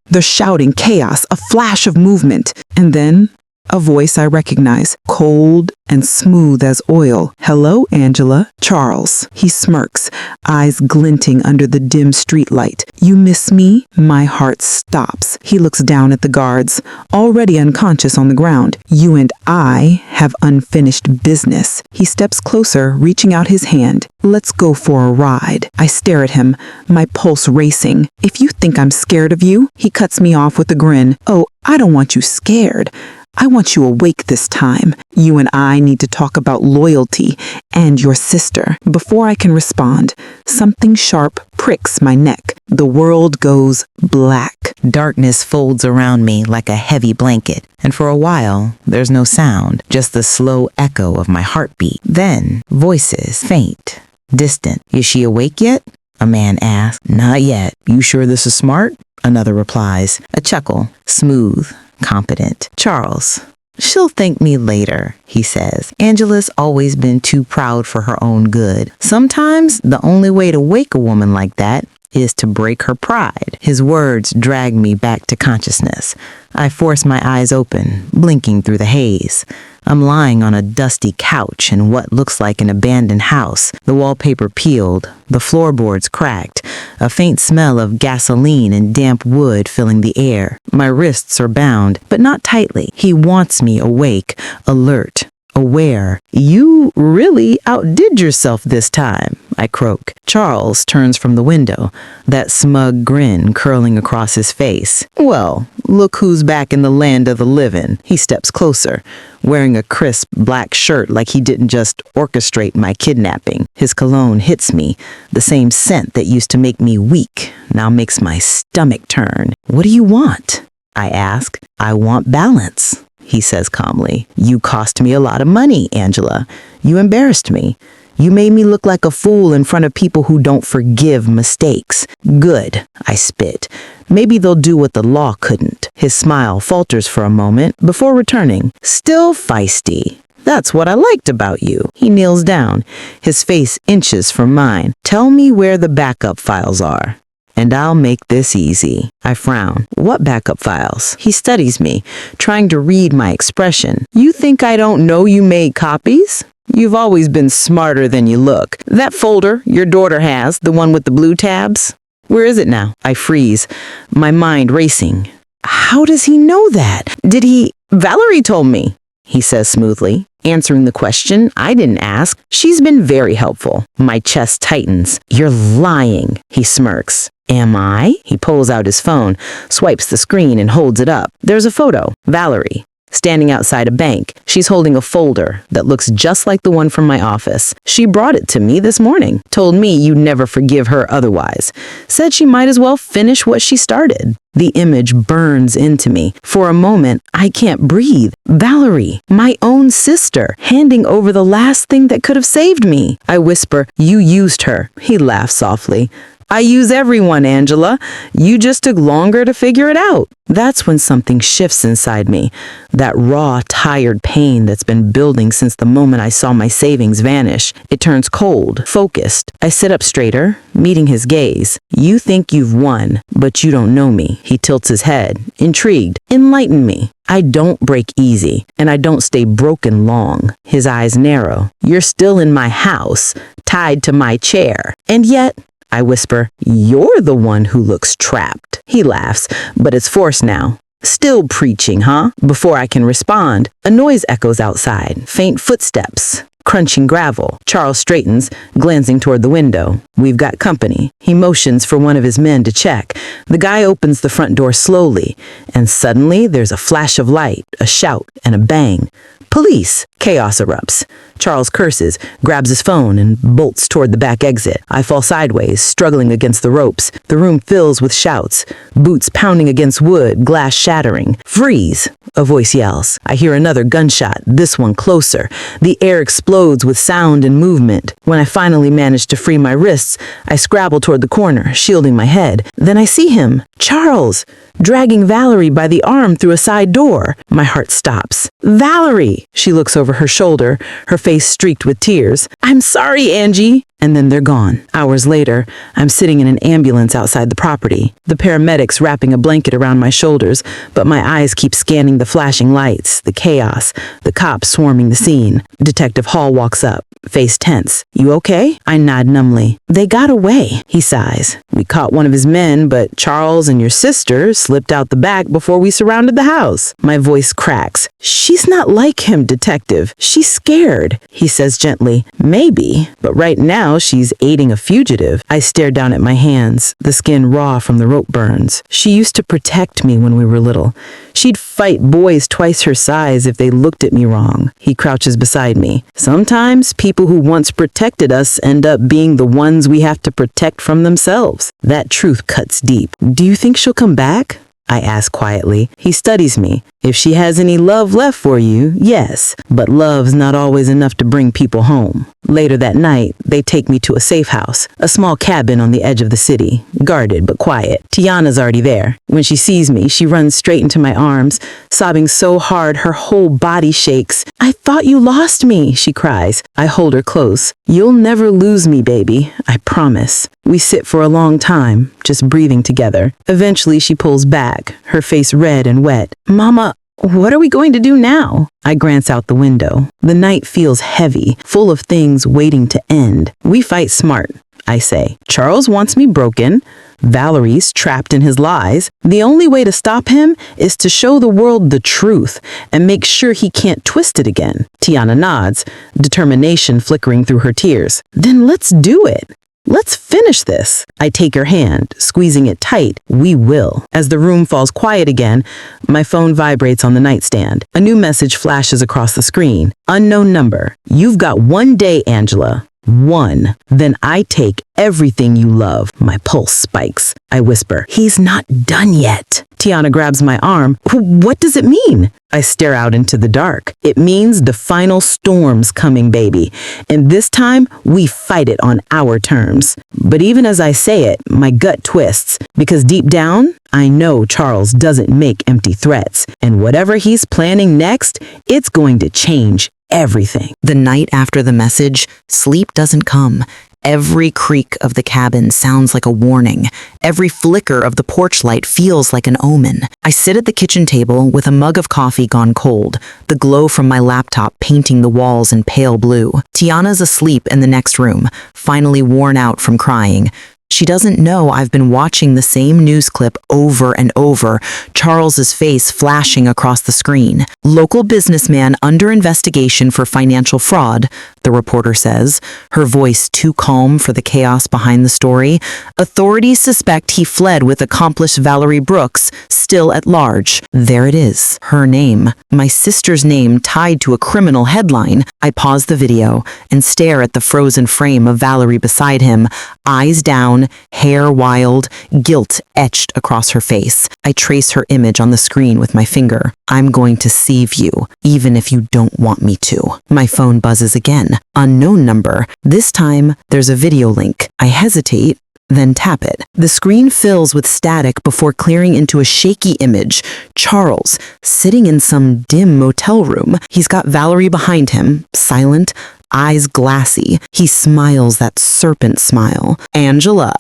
They're shouting chaos, a flash of movement. And then a voice I recognize, cold and smooth as oil. Hello, Angela. Charles. He smirks, eyes glinting under the dim streetlight. You miss me? My heart stops. He looks down at the guards, already unconscious on the ground. You and I have unfinished business. He steps closer, reaching out his hand. Let's go for a ride. I stare at him, my pulse racing. If you think I'm scared of you, he cuts me off with a grin. Oh, I don't want you scared. I want you awake this time. You and I need to talk about loyalty and your sister. Before I can respond, something sharp pricks my neck. The world goes black. Darkness folds around me like a heavy blanket, and for a while, there's no sound, just the slow echo of my heartbeat. Then, voices, faint, distant. Is she awake yet? A man asks. Not yet. You sure this is smart? Another replies. A chuckle, smooth, competent. Charles. She'll thank me later, he says. Angela's always been too proud for her own good. Sometimes the only way to wake a woman like that is to break her pride. His words drag me back to consciousness. I force my eyes open, blinking through the haze. I'm lying on a dusty couch in what looks like an abandoned house, the wallpaper peeled, the floorboards cracked, a faint smell of gasoline and damp wood filling the air. My wrists are bound, but not tightly. He wants me awake, alert, aware. You really outdid yourself this time, I croak. Charles turns from the window, that smug grin curling across his face. Well, look who's back in the land of the living. He steps closer, wearing a crisp black shirt like he didn't just orchestrate my kidnapping. His cologne hits me, the same scent that used to make me weak, now makes my stomach turn. What do you want? I ask. I want balance, he says calmly. You cost me a lot of money, Angela. You embarrassed me. You made me look like a fool in front of people who don't forgive mistakes. Good, I spit. Maybe they'll do what the law couldn't. His smile falters for a moment before returning. Still feisty. That's what I liked about you. He kneels down, his face inches from mine. Tell me where the backup files are, and I'll make this easy. I frown. What backup files? He studies me, trying to read my expression. You think I don't know you made copies? You've always been smarter than you look. That folder your daughter has, the one with the blue tabs? Where is it now? I freeze, my mind racing. How does he know that? Did he? Valerie told me, he says smoothly, answering the question I didn't ask. She's been very helpful. My chest tightens. You're lying, he smirks. Am I? He pulls out his phone, swipes the screen and holds it up. There's a photo. Valerie, standing outside a bank. She's holding a folder that looks just like the one from my office. She brought it to me this morning. Told me you'd never forgive her otherwise. Said she might as well finish what she started. The image burns into me. For a moment, I can't breathe. Valerie, my own sister, handing over the last thing that could have saved me. I whisper, you used her. He laughs softly. I use everyone, Angela. You just took longer to figure it out. That's when something shifts inside me. That raw, tired pain that's been building since the moment I saw my savings vanish. It turns cold, focused. I sit up straighter, meeting his gaze. You think you've won, but you don't know me. He tilts his head, intrigued. Enlighten me. I don't break easy, and I don't stay broken long. His eyes narrow. You're still in my house, tied to my chair. And yet, I whisper, you're the one who looks trapped. He laughs, but it's forced now. Still preaching, huh? Before I can respond, a noise echoes outside. Faint footsteps, crunching gravel. Charles straightens, glancing toward the window. We've got company. He motions for one of his men to check. The guy opens the front door slowly, and suddenly there's a flash of light, a shout, and a bang. Police! Chaos erupts. Charles curses, grabs his phone, and bolts toward the back exit. I fall sideways, struggling against the ropes. The room fills with shouts, boots pounding against wood, glass shattering. Freeze! A voice yells. I hear another gunshot, this one closer. The air explodes with sound and movement. When I finally manage to free my wrists, I scrabble toward the corner, shielding my head. Then I see him, Charles, dragging Valerie by the arm through a side door. My heart stops. Valerie! She looks over her shoulder, her face streaked with tears. I'm sorry, Angie. And then they're gone. Hours later, I'm sitting in an ambulance outside the property, the paramedics wrapping a blanket around my shoulders, but my eyes keep scanning the flashing lights, the chaos, the cops swarming the scene. Detective Hall walks up, face tense. You okay? I nod numbly. They got away, he sighs. We caught one of his men, but Charles and your sister slipped out the back before we surrounded the house. My voice cracks. She's not like him, detective. She's scared, he says gently. Maybe, but right now she's aiding a fugitive. I stare down at my hands, the skin raw from the rope burns. She used to protect me when we were little. She'd fight boys twice her size if they looked at me wrong. He crouches beside me. Sometimes people who once protected us end up being the ones we have to protect from themselves. That truth cuts deep. Do you think she'll come back? I ask quietly. He studies me. If she has any love left for you, yes, but love's not always enough to bring people home. Later that night, they take me to a safe house, a small cabin on the edge of the city, guarded but quiet. Tiana's already there. When she sees me, she runs straight into my arms, sobbing so hard her whole body shakes. I thought you lost me, she cries. I hold her close. You'll never lose me, baby, I promise. We sit for a long time, just breathing together. Eventually, she pulls back, her face red and wet. Mama, what are we going to do now? I glance out the window. The night feels heavy, full of things waiting to end. We fight smart, I say. Charles wants me broken. Valerie's trapped in his lies. The only way to stop him is to show the world the truth and make sure he can't twist it again. Tiana nods, determination flickering through her tears. Then let's do it. Let's finish this. I take her hand, squeezing it tight. We will. As the room falls quiet again, my phone vibrates on the nightstand. A new message flashes across the screen. Unknown number. You've got 1 day, Angela. 1. Then I take everything you love. My pulse spikes. I whisper, he's not done yet. Tiana grabs my arm. What does it mean? I stare out into the dark. It means the final storm's coming, baby. And this time, we fight it on our terms. But even as I say it, my gut twists. Because deep down, I know Charles doesn't make empty threats. And whatever he's planning next, it's going to change everything. The night after the message, sleep doesn't come. Every creak of the cabin sounds like a warning. Every flicker of the porch light feels like an omen. I sit at the kitchen table with a mug of coffee gone cold, the glow from my laptop painting the walls in pale blue. Tiana's asleep in the next room, finally worn out from crying. She doesn't know I've been watching the same news clip over and over, Charles's face flashing across the screen. Local businessman under investigation for financial fraud, the reporter says, her voice too calm for the chaos behind the story. Authorities suspect he fled with accomplice Valerie Brooks, still at large. There it is, her name, my sister's name tied to a criminal headline. I pause the video and stare at the frozen frame of Valerie beside him, eyes down, hair wild, guilt etched across her face. I trace her image on the screen with my finger. I'm going to save you, even if you don't want me to. My phone buzzes again. Unknown number. This time, there's a video link. I hesitate, then tap it. The screen fills with static before clearing into a shaky image. Charles, sitting in some dim motel room. He's got Valerie behind him, silent, eyes glassy. He smiles that serpent smile. Angela,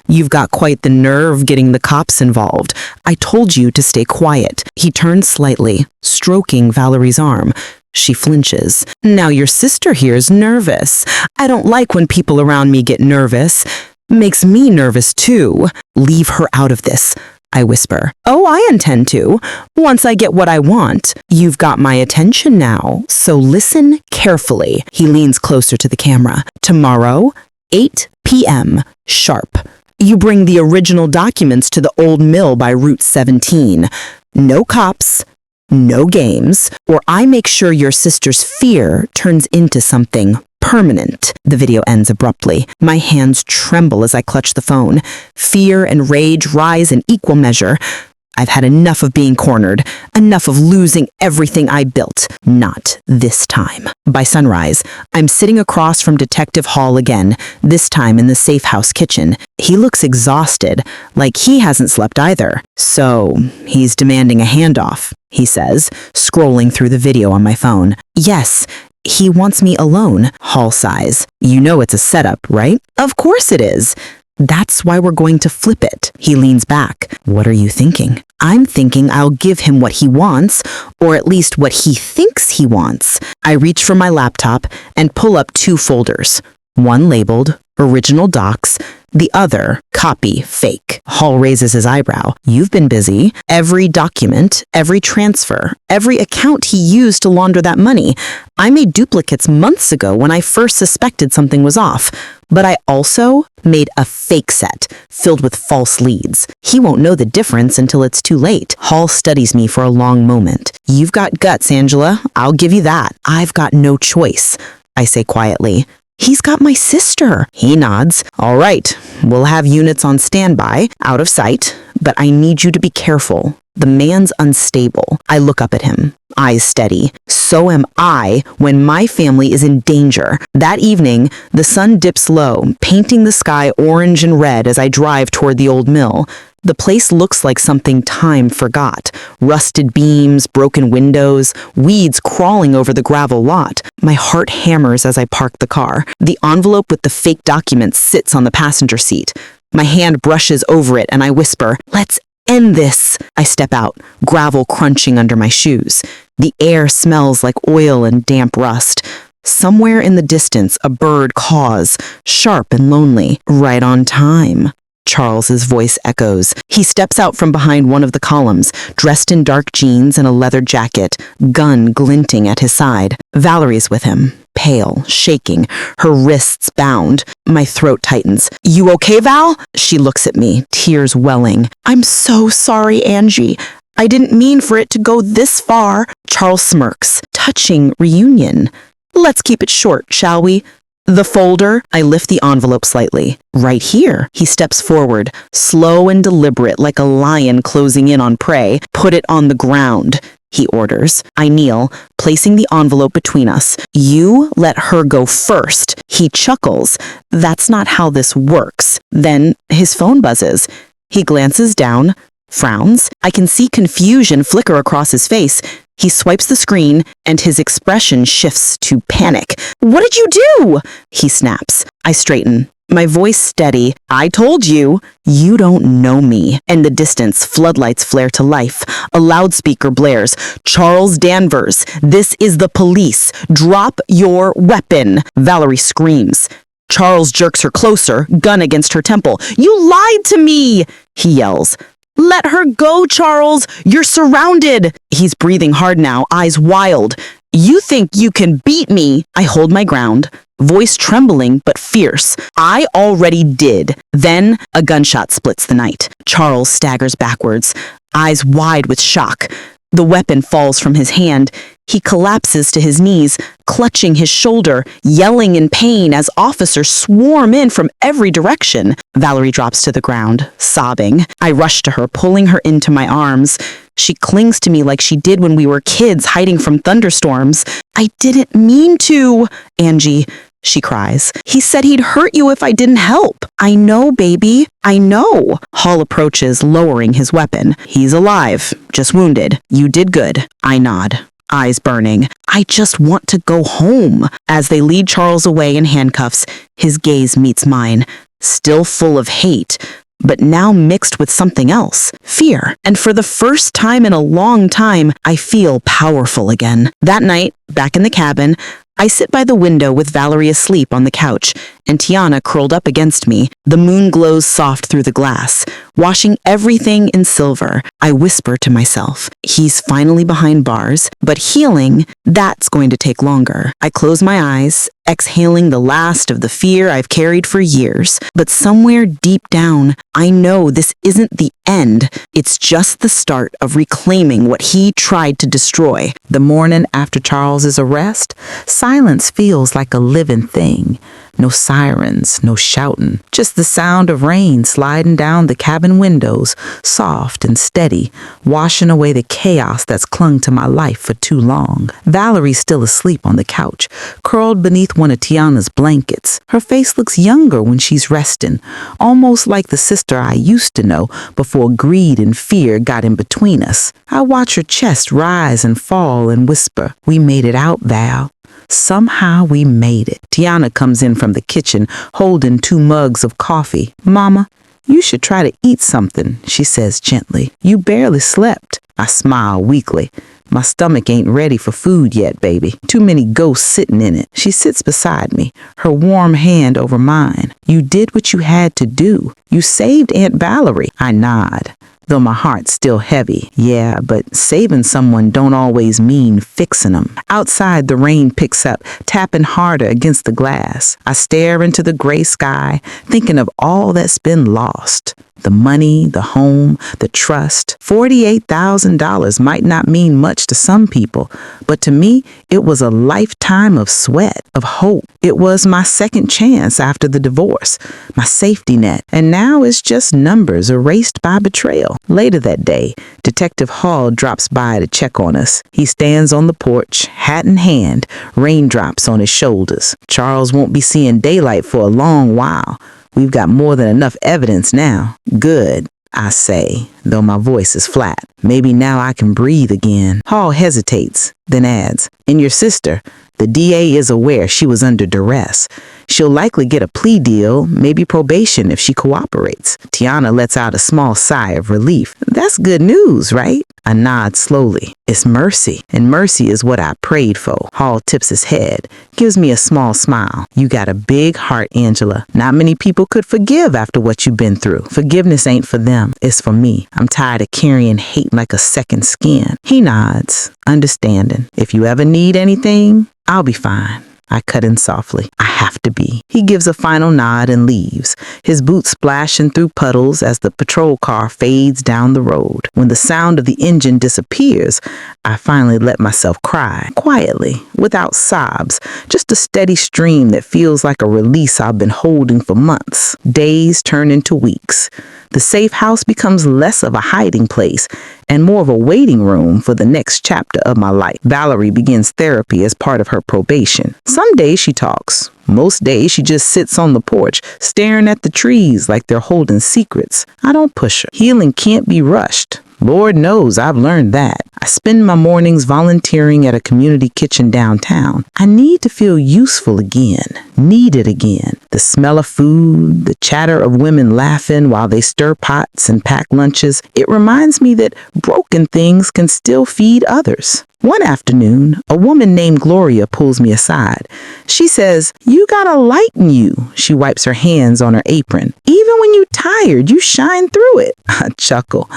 you've got quite the nerve getting the cops involved. I told you to stay quiet. He turns slightly, stroking Valerie's arm. She flinches. Now your sister here's nervous. I don't like when people around me get nervous. Makes me nervous too. Leave her out of this, I whisper. Oh, I intend to. Once I get what I want. You've got my attention now, so listen carefully. He leans closer to the camera. Tomorrow, 8 p.m. sharp. You bring the original documents to the old mill by Route 17. No cops, no games, or I make sure your sister's fear turns into something permanent. The video ends abruptly. My hands tremble as I clutch the phone. Fear and rage rise in equal measure. I've had enough of being cornered, enough of losing everything I built. Not this time. By sunrise, I'm sitting across from Detective Hall again, this time in the safe house kitchen. He looks exhausted, like he hasn't slept either. So, he's demanding a handoff, he says, scrolling through the video on my phone. Yes, he wants me alone, Hall sighs. You know it's a setup, right? Of course it is. That's why we're going to flip it. He leans back. What are you thinking? I'm thinking I'll give him what he wants, or at least what he thinks he wants. I reach for my laptop and pull up 2 folders. One labeled Original Docs, the other Copy Fake. Hall raises his eyebrow. You've been busy. Every document, every transfer, every account he used to launder that money. I made duplicates months ago when I first suspected something was off. But I also made a fake set filled with false leads. He won't know the difference until it's too late. Hall studies me for a long moment. You've got guts, Angela. I'll give you that. I've got no choice, I say quietly. He's got my sister. He nods. All right, we'll have units on standby, out of sight, but I need you to be careful. The man's unstable. I look up at him, eyes steady. So am I when my family is in danger. That evening, the sun dips low, painting the sky orange and red as I drive toward the old mill. The place looks like something time forgot. Rusted beams, broken windows, weeds crawling over the gravel lot. My heart hammers as I park the car. The envelope with the fake documents sits on the passenger seat. My hand brushes over it and I whisper, "Let's end this." I step out, gravel crunching under my shoes. The air smells like oil and damp rust. Somewhere in the distance, a bird caws, sharp and lonely, right on time. Charles's voice echoes. He steps out from behind one of the columns, dressed in dark jeans and a leather jacket, gun glinting at his side. Valerie's with him, pale, shaking, her wrists bound. My throat tightens. "You okay, Val?" She looks at me, tears welling. "I'm so sorry, Angie. I didn't mean for it to go this far." Charles smirks. Touching reunion. "Let's keep it short, shall we?" "The folder?" I lift the envelope slightly. "Right here." He steps forward, slow and deliberate like a lion closing in on prey. "Put it on the ground," he orders. I kneel, placing the envelope between us. "You let her go first." He chuckles. "That's not how this works." Then his phone buzzes. He glances down, frowns. I can see confusion flicker across his face. He swipes the screen, and his expression shifts to panic. "What did you do?" he snaps. I straighten, my voice steady. "I told you." "You don't know me." In the distance, floodlights flare to life. A loudspeaker blares. "Charles Danvers, this is the police. Drop your weapon." Valerie screams. Charles jerks her closer, gun against her temple. "You lied to me!" he yells. "Let her go, Charles! You're surrounded!" He's breathing hard now, eyes wild. "You think you can beat me?" I hold my ground, voice trembling but fierce. "I already did." Then a gunshot splits the night. Charles staggers backwards, eyes wide with shock. The weapon falls from his hand. He collapses to his knees, clutching his shoulder, yelling in pain as officers swarm in from every direction. Valerie drops to the ground, sobbing. I rush to her, pulling her into my arms. She clings to me like she did when we were kids hiding from thunderstorms. "I didn't mean to, Angie," she cries. "He said he'd hurt you if I didn't help." "I know, baby. I know." Hall approaches, lowering his weapon. "He's alive, just wounded. You did good." I nod, eyes burning. "I just want to go home." As they lead Charles away in handcuffs, his gaze meets mine, still full of hate, but now mixed with something else, fear. And for the first time in a long time, I feel powerful again. That night, back in the cabin, I sit by the window with Valerie asleep on the couch and Tiana curled up against me. The moon glows soft through the glass, washing everything in silver. I whisper to myself, he's finally behind bars, but healing, that's going to take longer. I close my eyes, exhaling the last of the fear I've carried for years. But somewhere deep down, I know this isn't the end. It's just the start of reclaiming what he tried to destroy. The morning after Charles's arrest, silence feels like a living thing. No sirens, no shouting, just the sound of rain sliding down the cabin windows, soft and steady, washing away the chaos that's clung to my life for too long. Valerie's still asleep on the couch, curled beneath one of Tiana's blankets. Her face looks younger when she's resting, almost like the sister I used to know before greed and fear got in between us. I watch her chest rise and fall and whisper, "We made it out, Val. Somehow we made it." Tiana comes in from the kitchen, holding 2 mugs of coffee. "Mama, you should try to eat something," she says gently. "You barely slept." I smile weakly. "My stomach ain't ready for food yet, baby. Too many ghosts sitting in it." She sits beside me, her warm hand over mine. "You did what you had to do. You saved Aunt Valerie." I nod, though my heart's still heavy. Yeah, but saving someone don't always mean fixing them. Outside, the rain picks up, tapping harder against the glass. I stare into the gray sky, thinking of all that's been lost. The money, the home, the trust. $48,000 might not mean much to some people, but to me, it was a lifetime of sweat, of hope. It was my second chance after the divorce, my safety net, and now it's just numbers erased by betrayal. Later that day, Detective Hall drops by to check on us. He stands on the porch, hat in hand, raindrops on his shoulders. Charles won't be seeing daylight for a long while. We've got more than enough evidence now. Good, I say, though my voice is flat. Maybe now I can breathe again. Hall hesitates, then adds, "And your sister, the DA is aware she was under duress. She'll likely get a plea deal, maybe probation if she cooperates. Tiana lets out a small sigh of relief. That's good news, right? I nod slowly. It's mercy, and mercy is what I prayed for. Hall tips his head, gives me a small smile. You got a big heart, Angela. Not many people could forgive after what you've been through. Forgiveness ain't for them, it's for me. I'm tired of carrying hate like a second skin. He nods, understanding. If you ever need anything, I'll be fine. I cut in softly. I have to be. He gives a final nod and leaves, his boots splashing through puddles as the patrol car fades down the road. When the sound of the engine disappears, I finally let myself cry, quietly, without sobs, just a steady stream that feels like a release I've been holding for months. Days turn into weeks. The safe house becomes less of a hiding place and more of a waiting room for the next chapter of my life. Valerie begins therapy as part of her probation. Some days she talks. Most days she just sits on the porch, staring at the trees like they're holding secrets. I don't push her. Healing can't be rushed. Lord knows I've learned that. I spend my mornings volunteering at a community kitchen downtown. I need to feel useful again, needed again. The smell of food, the chatter of women laughing while they stir pots and pack lunches, it reminds me that broken things can still feed others. One afternoon, a woman named Gloria pulls me aside. She says, "You got a light in you." She wipes her hands on her apron. "Even when you're tired, you shine through it." I chuckle.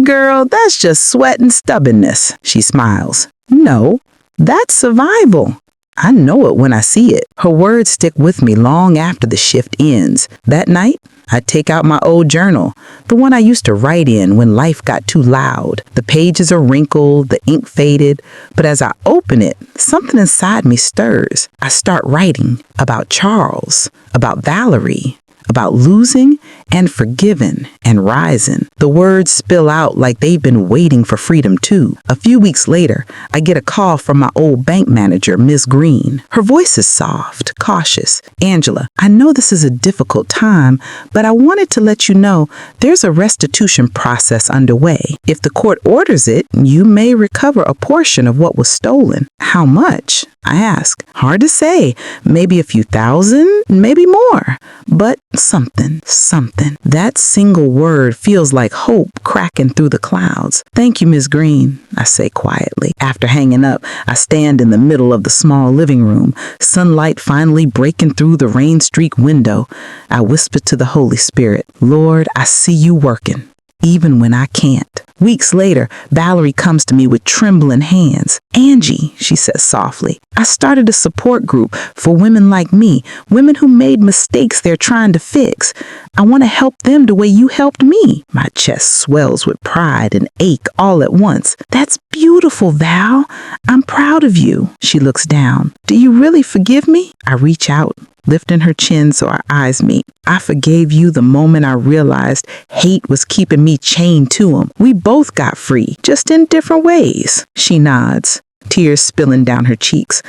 "Girl, that's just sweat and stubbornness." She smiles. "No, that's survival. I know it when I see it." Her words stick with me long after the shift ends. That night, I take out my old journal, the one I used to write in when life got too loud. The pages are wrinkled, the ink faded, but as I open it, something inside me stirs. I start writing about Charles, about Valerie, about losing and forgiving and rising. The words spill out like they've been waiting for freedom too. A few weeks later, I get a call from my old bank manager, Ms. Green. Her voice is soft, cautious. "Angela, I know this is a difficult time, but I wanted to let you know there's a restitution process underway. If the court orders it, you may recover a portion of what was stolen." "How much?" I ask. "Hard to say. Maybe a few thousand, maybe more. But something. That single word feels like hope cracking through the clouds. "Thank you, Ms. Green," I say quietly. After hanging up, I stand in the middle of the small living room, sunlight finally breaking through the rain-streaked window. I whisper to the Holy Spirit, "Lord, I see you working, even when I can't." Weeks later, Valerie comes to me with trembling hands. "Angie," she says softly, "I started a support group for women like me, women who made mistakes they're trying to fix. I want to help them the way you helped me." My chest swells with pride and ache all at once. "That's beautiful, Val. I'm proud of you." She looks down. "Do you really forgive me?" I reach out, lifting her chin so our eyes meet. "I forgave you the moment I realized hate was keeping me chained to him. We both got free, just in different ways." She nods, tears spilling down her cheeks.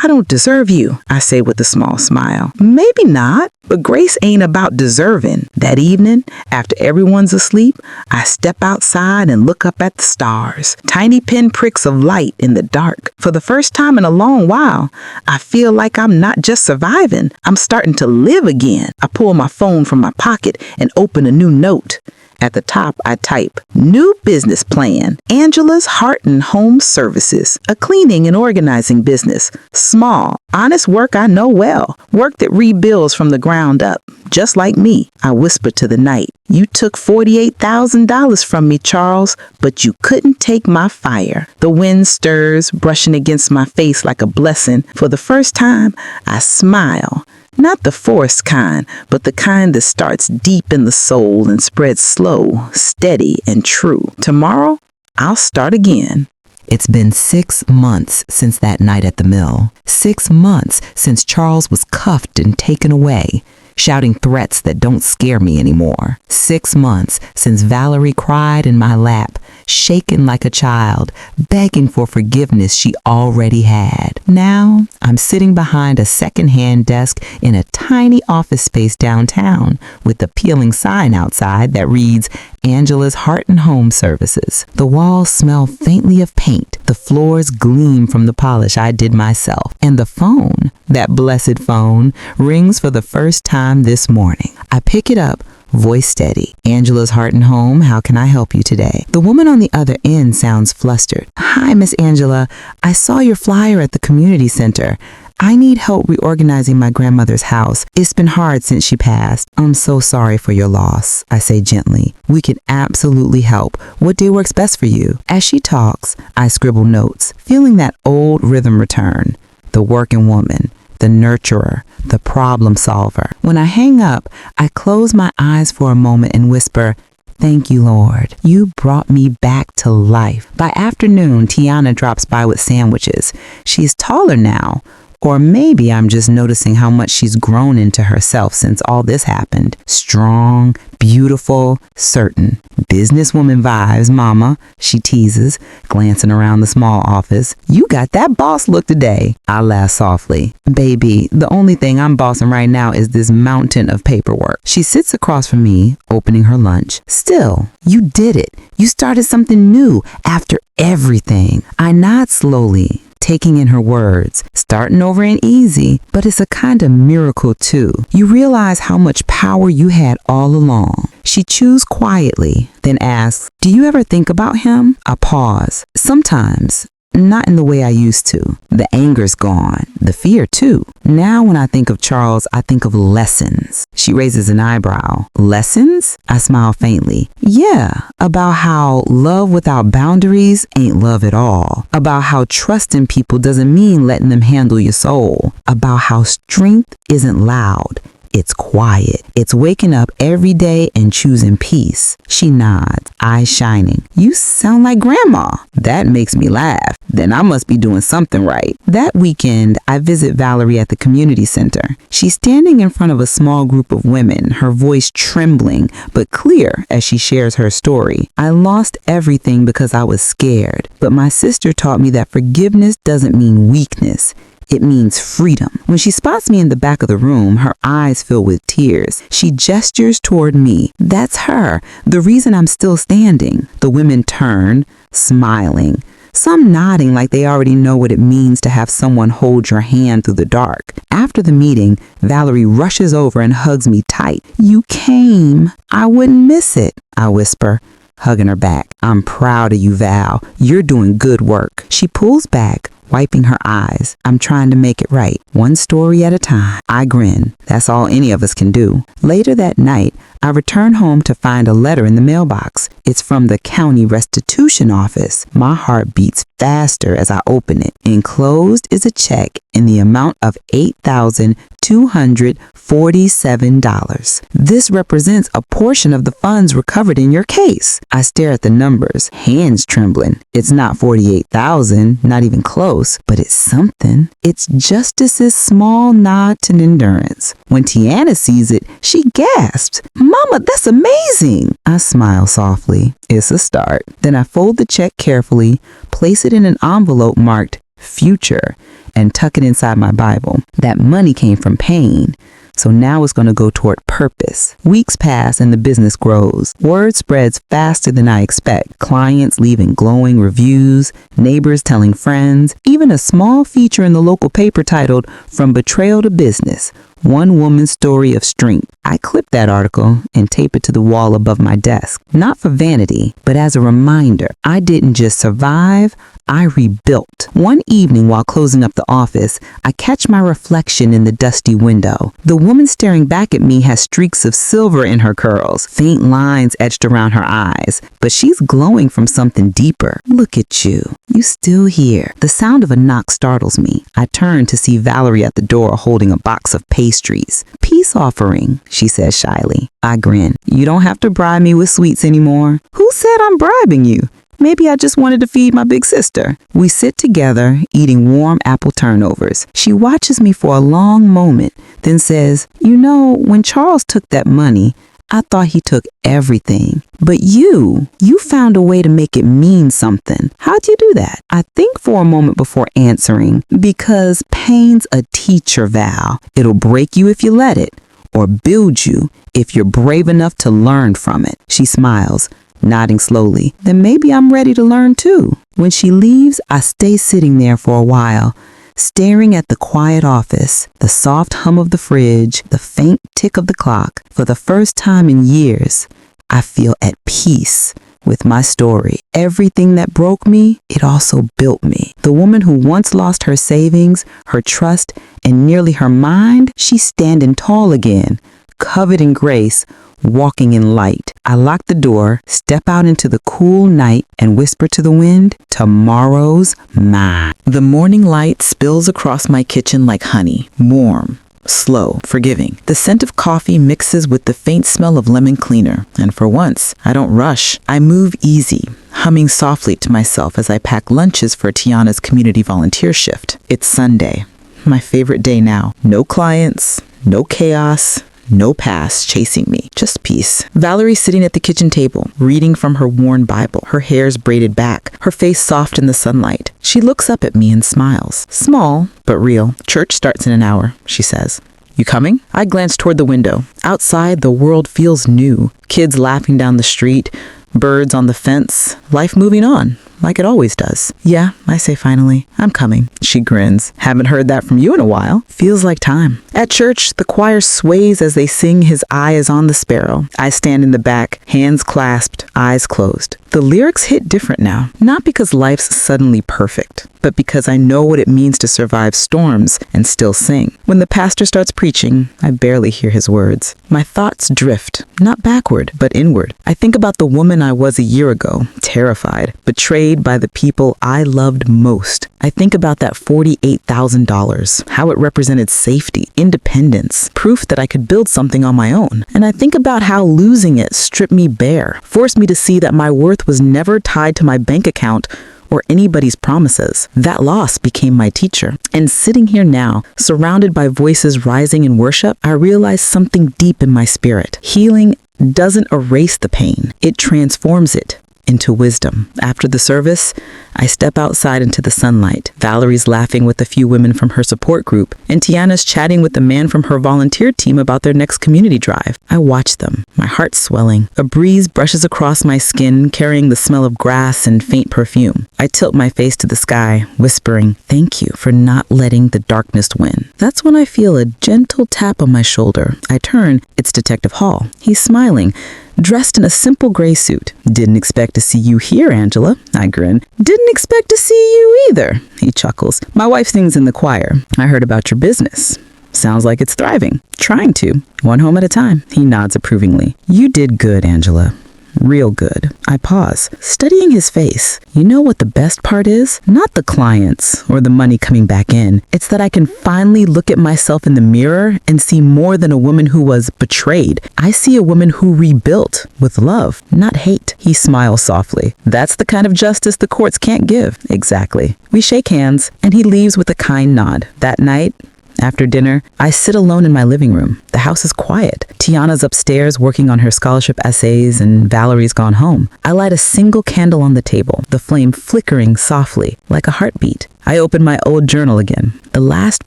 "I don't deserve you," I say with a small smile. "Maybe not, but grace ain't about deserving." That evening, after everyone's asleep, I step outside and look up at the stars. Tiny pinpricks of light in the dark. For the first time in a long while, I feel like I'm not just surviving, I'm starting to live again. I pull my phone from my pocket and open a new note. At the top, I type, "New business plan, Angela's Heart and Home Services, a cleaning and organizing business. Small, honest work I know well, work that rebuilds from the ground up, just like me." I whisper to the night, "You took $48,000 from me, Charles, but you couldn't take my fire." The wind stirs, brushing against my face like a blessing. For the first time, I smile. Not the forced kind, but the kind that starts deep in the soul and spreads slow, steady, and true. Tomorrow, I'll start again. It's been 6 months since that night at the mill. 6 months since Charles was cuffed and taken away, shouting threats that don't scare me anymore. 6 months since Valerie cried in my lap, shaking like a child, begging for forgiveness she already had. Now, I'm sitting behind a second-hand desk in a tiny office space downtown with a peeling sign outside that reads, Angela's Heart and Home Services. The walls smell faintly of paint. The floors gleam from the polish I did myself. And the phone, that blessed phone, rings for the first time this morning. I pick it up, voice steady. Angela's Heart and Home, how can I help you today? The woman on the other end sounds flustered. Hi, Miss Angela. I saw your flyer at the community center. I need help reorganizing my grandmother's house. It's been hard since she passed. I'm so sorry for your loss, I say gently. We can absolutely help. What day works best for you? As she talks, I scribble notes, feeling that old rhythm return. The working woman, the nurturer, the problem solver. When I hang up, I close my eyes for a moment and whisper, Thank you, Lord. You brought me back to life. By afternoon, Tiana drops by with sandwiches. She's taller now. Or maybe I'm just noticing how much she's grown into herself since all this happened. Strong, beautiful, certain. Businesswoman vibes, mama, she teases, glancing around the small office. You got that boss look today. I laugh softly. Baby, the only thing I'm bossing right now is this mountain of paperwork. She sits across from me, opening her lunch. Still, you did it. You started something new after everything. I nod slowly, taking in her words. Starting over ain't easy, but it's a kind of miracle too. You realize how much power you had all along. She chews quietly, then asks, Do you ever think about him? I pause. Sometimes. Not in the way I used to. The anger's gone. The fear too. Now when I think of Charles, I think of lessons. She raises an eyebrow. Lessons? I smile faintly. Yeah, about how love without boundaries ain't love at all. About how trusting people doesn't mean letting them handle your soul. About how strength isn't loud. It's quiet. It's waking up every day and choosing peace. She nods, eyes shining. You sound like Grandma. That makes me laugh. Then I must be doing something right. That weekend, I visit Valerie at the community center. She's standing in front of a small group of women, her voice trembling but clear as she shares her story. I lost everything because I was scared, but my sister taught me that forgiveness doesn't mean weakness. It means freedom. When she spots me in the back of the room, her eyes fill with tears. She gestures toward me. That's her, the reason I'm still standing. The women turn, smiling, some nodding like they already know what it means to have someone hold your hand through the dark. After the meeting, Valerie rushes over and hugs me tight. You came. I wouldn't miss it, I whisper, hugging her back. I'm proud of you, Val. You're doing good work. She pulls back, wiping her eyes. I'm trying to make it right, one story at a time. I grin. That's all any of us can do. Later that night, I return home to find a letter in the mailbox. It's from the county restitution office. My heart beats faster as I open it. Enclosed is a check in the amount of $8,247. This represents a portion of the funds recovered in your case. I stare at the numbers, hands trembling. It's not 48,000, not even close, but it's something. It's justice's small nod to endurance. When Tiana sees it, she gasps, Mama, that's amazing. I smile softly. It's a start. Then I fold the check carefully, place it in an envelope marked Future, and tuck it inside my Bible. That money came from pain, so now it's going to go toward purpose. Weeks pass and the business grows. Word spreads faster than I expect. Clients leaving glowing reviews, neighbors telling friends, even a small feature in the local paper titled From Betrayal to Business, One Woman's Story of Strength. I clip that article and tape it to the wall above my desk. Not for vanity, but as a reminder, I didn't just survive, I rebuilt. One evening while closing up the office, I catch my reflection in the dusty window. The woman staring back at me has streaks of silver in her curls, faint lines etched around her eyes, but she's glowing from something deeper. Look at you. You still here. The sound of a knock startles me. I turn to see Valerie at the door holding a box of pastries. Peace offering, she says shyly. I grin. You don't have to bribe me with sweets anymore. Who said I'm bribing you? Maybe I just wanted to feed my big sister. We sit together, eating warm apple turnovers. She watches me for a long moment, then says, You know, when Charles took that money, I thought he took everything. But you found a way to make it mean something. How'd you do that? I think for a moment before answering, because pain's a teacher, Val. It'll break you if you let it, or build you if you're brave enough to learn from it. She smiles, nodding slowly. Then maybe I'm ready to learn too. When she leaves, I stay sitting there for a while, staring at the quiet office, the soft hum of the fridge, the faint tick of the clock. For the first time in years, I feel at peace with my story. Everything that broke me, it also built me. The woman who once lost her savings, her trust, and nearly her mind, she's standing tall again, covered in grace, walking in light. I lock the door, step out into the cool night, and whisper to the wind, tomorrow's mine. The morning light spills across my kitchen like honey, warm, slow, forgiving. The scent of coffee mixes with the faint smell of lemon cleaner, and for once, I don't rush. I move easy, humming softly to myself as I pack lunches for Tiana's community volunteer shift. It's Sunday, my favorite day now. No clients, no chaos, no past chasing me, just peace. Valerie's sitting at the kitchen table, reading from her worn Bible, her hair's braided back, her face soft in the sunlight. She looks up at me and smiles. Small, but real. Church starts in an hour, she says. You coming? I glance toward the window. Outside, the world feels new. Kids laughing down the street, birds on the fence, life moving on, like it always does. Yeah, I say finally, I'm coming. She grins. Haven't heard that from you in a while. Feels like time. At church, the choir sways as they sing His Eye is on the Sparrow. I stand in the back, hands clasped, eyes closed. The lyrics hit different now, not because life's suddenly perfect, but because I know what it means to survive storms and still sing. When the pastor starts preaching, I barely hear his words. My thoughts drift, not backward, but inward. I think about the woman I was a year ago, terrified, betrayed by the people I loved most. I think about that $48,000, how it represented safety, independence, proof that I could build something on my own. And I think about how losing it stripped me bare, forced me to see that my worth was never tied to my bank account or anybody's promises. That loss became my teacher. And sitting here now, surrounded by voices rising in worship, I realize something deep in my spirit. Healing doesn't erase the pain, it transforms it into wisdom. After the service, I step outside into the sunlight. Valerie's laughing with a few women from her support group, and Tiana's chatting with a man from her volunteer team about their next community drive. I watch them, my heart swelling. A breeze brushes across my skin, carrying the smell of grass and faint perfume. I tilt my face to the sky, whispering, "Thank you for not letting the darkness win." That's when I feel a gentle tap on my shoulder. I turn, it's Detective Hall. He's smiling, dressed in a simple gray suit. "Didn't expect to see you here, Angela," I grin. "Didn't expect to see you either," he chuckles. "My wife sings in the choir. I heard about your business. Sounds like it's thriving. Trying to. One home at a time." He nods approvingly. "You did good, Angela. Real good." I pause, studying his face. You know what the best part is? Not the clients or the money coming back in. It's that I can finally look at myself in the mirror and see more than a woman who was betrayed. I see a woman who rebuilt with love, not hate. He smiles softly. "That's the kind of justice the courts can't give." Exactly. We shake hands, and he leaves with a kind nod. That night, after dinner, I sit alone in my living room. The house is quiet. Tiana's upstairs working on her scholarship essays, and Valerie's gone home. I light a single candle on the table, the flame flickering softly, like a heartbeat. I open my old journal again. The last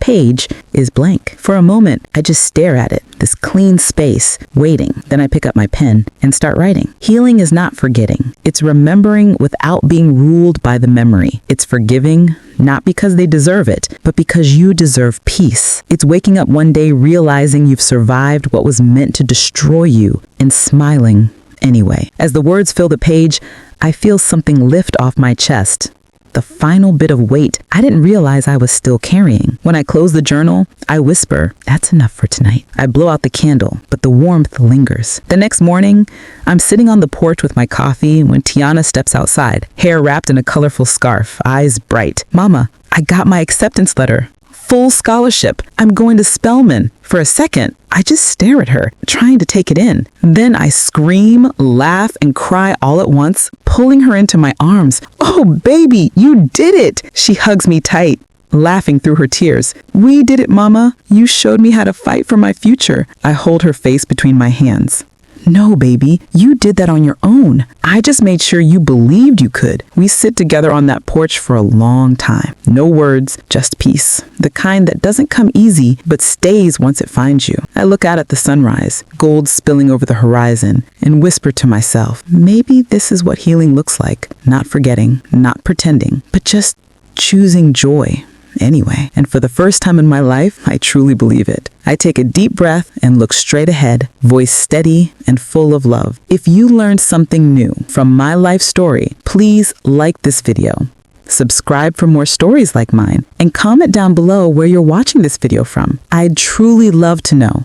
page is blank. For a moment, I just stare at it, this clean space, waiting. Then I pick up my pen and start writing. Healing is not forgetting. It's remembering without being ruled by the memory. It's forgiving, not because they deserve it, but because you deserve peace. It's waking up one day realizing you've survived what was meant to destroy you and smiling anyway. As the words fill the page, I feel something lift off my chest. The final bit of weight I didn't realize I was still carrying. When I close the journal, I whisper, "That's enough for tonight." I blow out the candle, but the warmth lingers. The next morning, I'm sitting on the porch with my coffee when Tiana steps outside, hair wrapped in a colorful scarf, eyes bright. "Mama, I got my acceptance letter. Full scholarship. I'm going to Spelman." For a second, I just stare at her, trying to take it in. Then I scream, laugh, and cry all at once, pulling her into my arms. "Oh, baby, you did it!" She hugs me tight, laughing through her tears. "We did it, Mama. You showed me how to fight for my future." I hold her face between my hands. No, baby, you did that on your own. I just made sure you believed you could. We sit together on that porch for a long time. No words, just peace. The kind that doesn't come easy, but stays once it finds you. I look out at the sunrise, gold spilling over the horizon, and whisper to myself, maybe this is what healing looks like. Not forgetting, not pretending, but just choosing joy. Anyway, and for the first time in my life, I truly believe it. I take a deep breath and look straight ahead, voice steady and full of love. If you learned something new from my life story, please like this video, subscribe for more stories like mine, and comment down below where you're watching this video from. I'd truly love to know.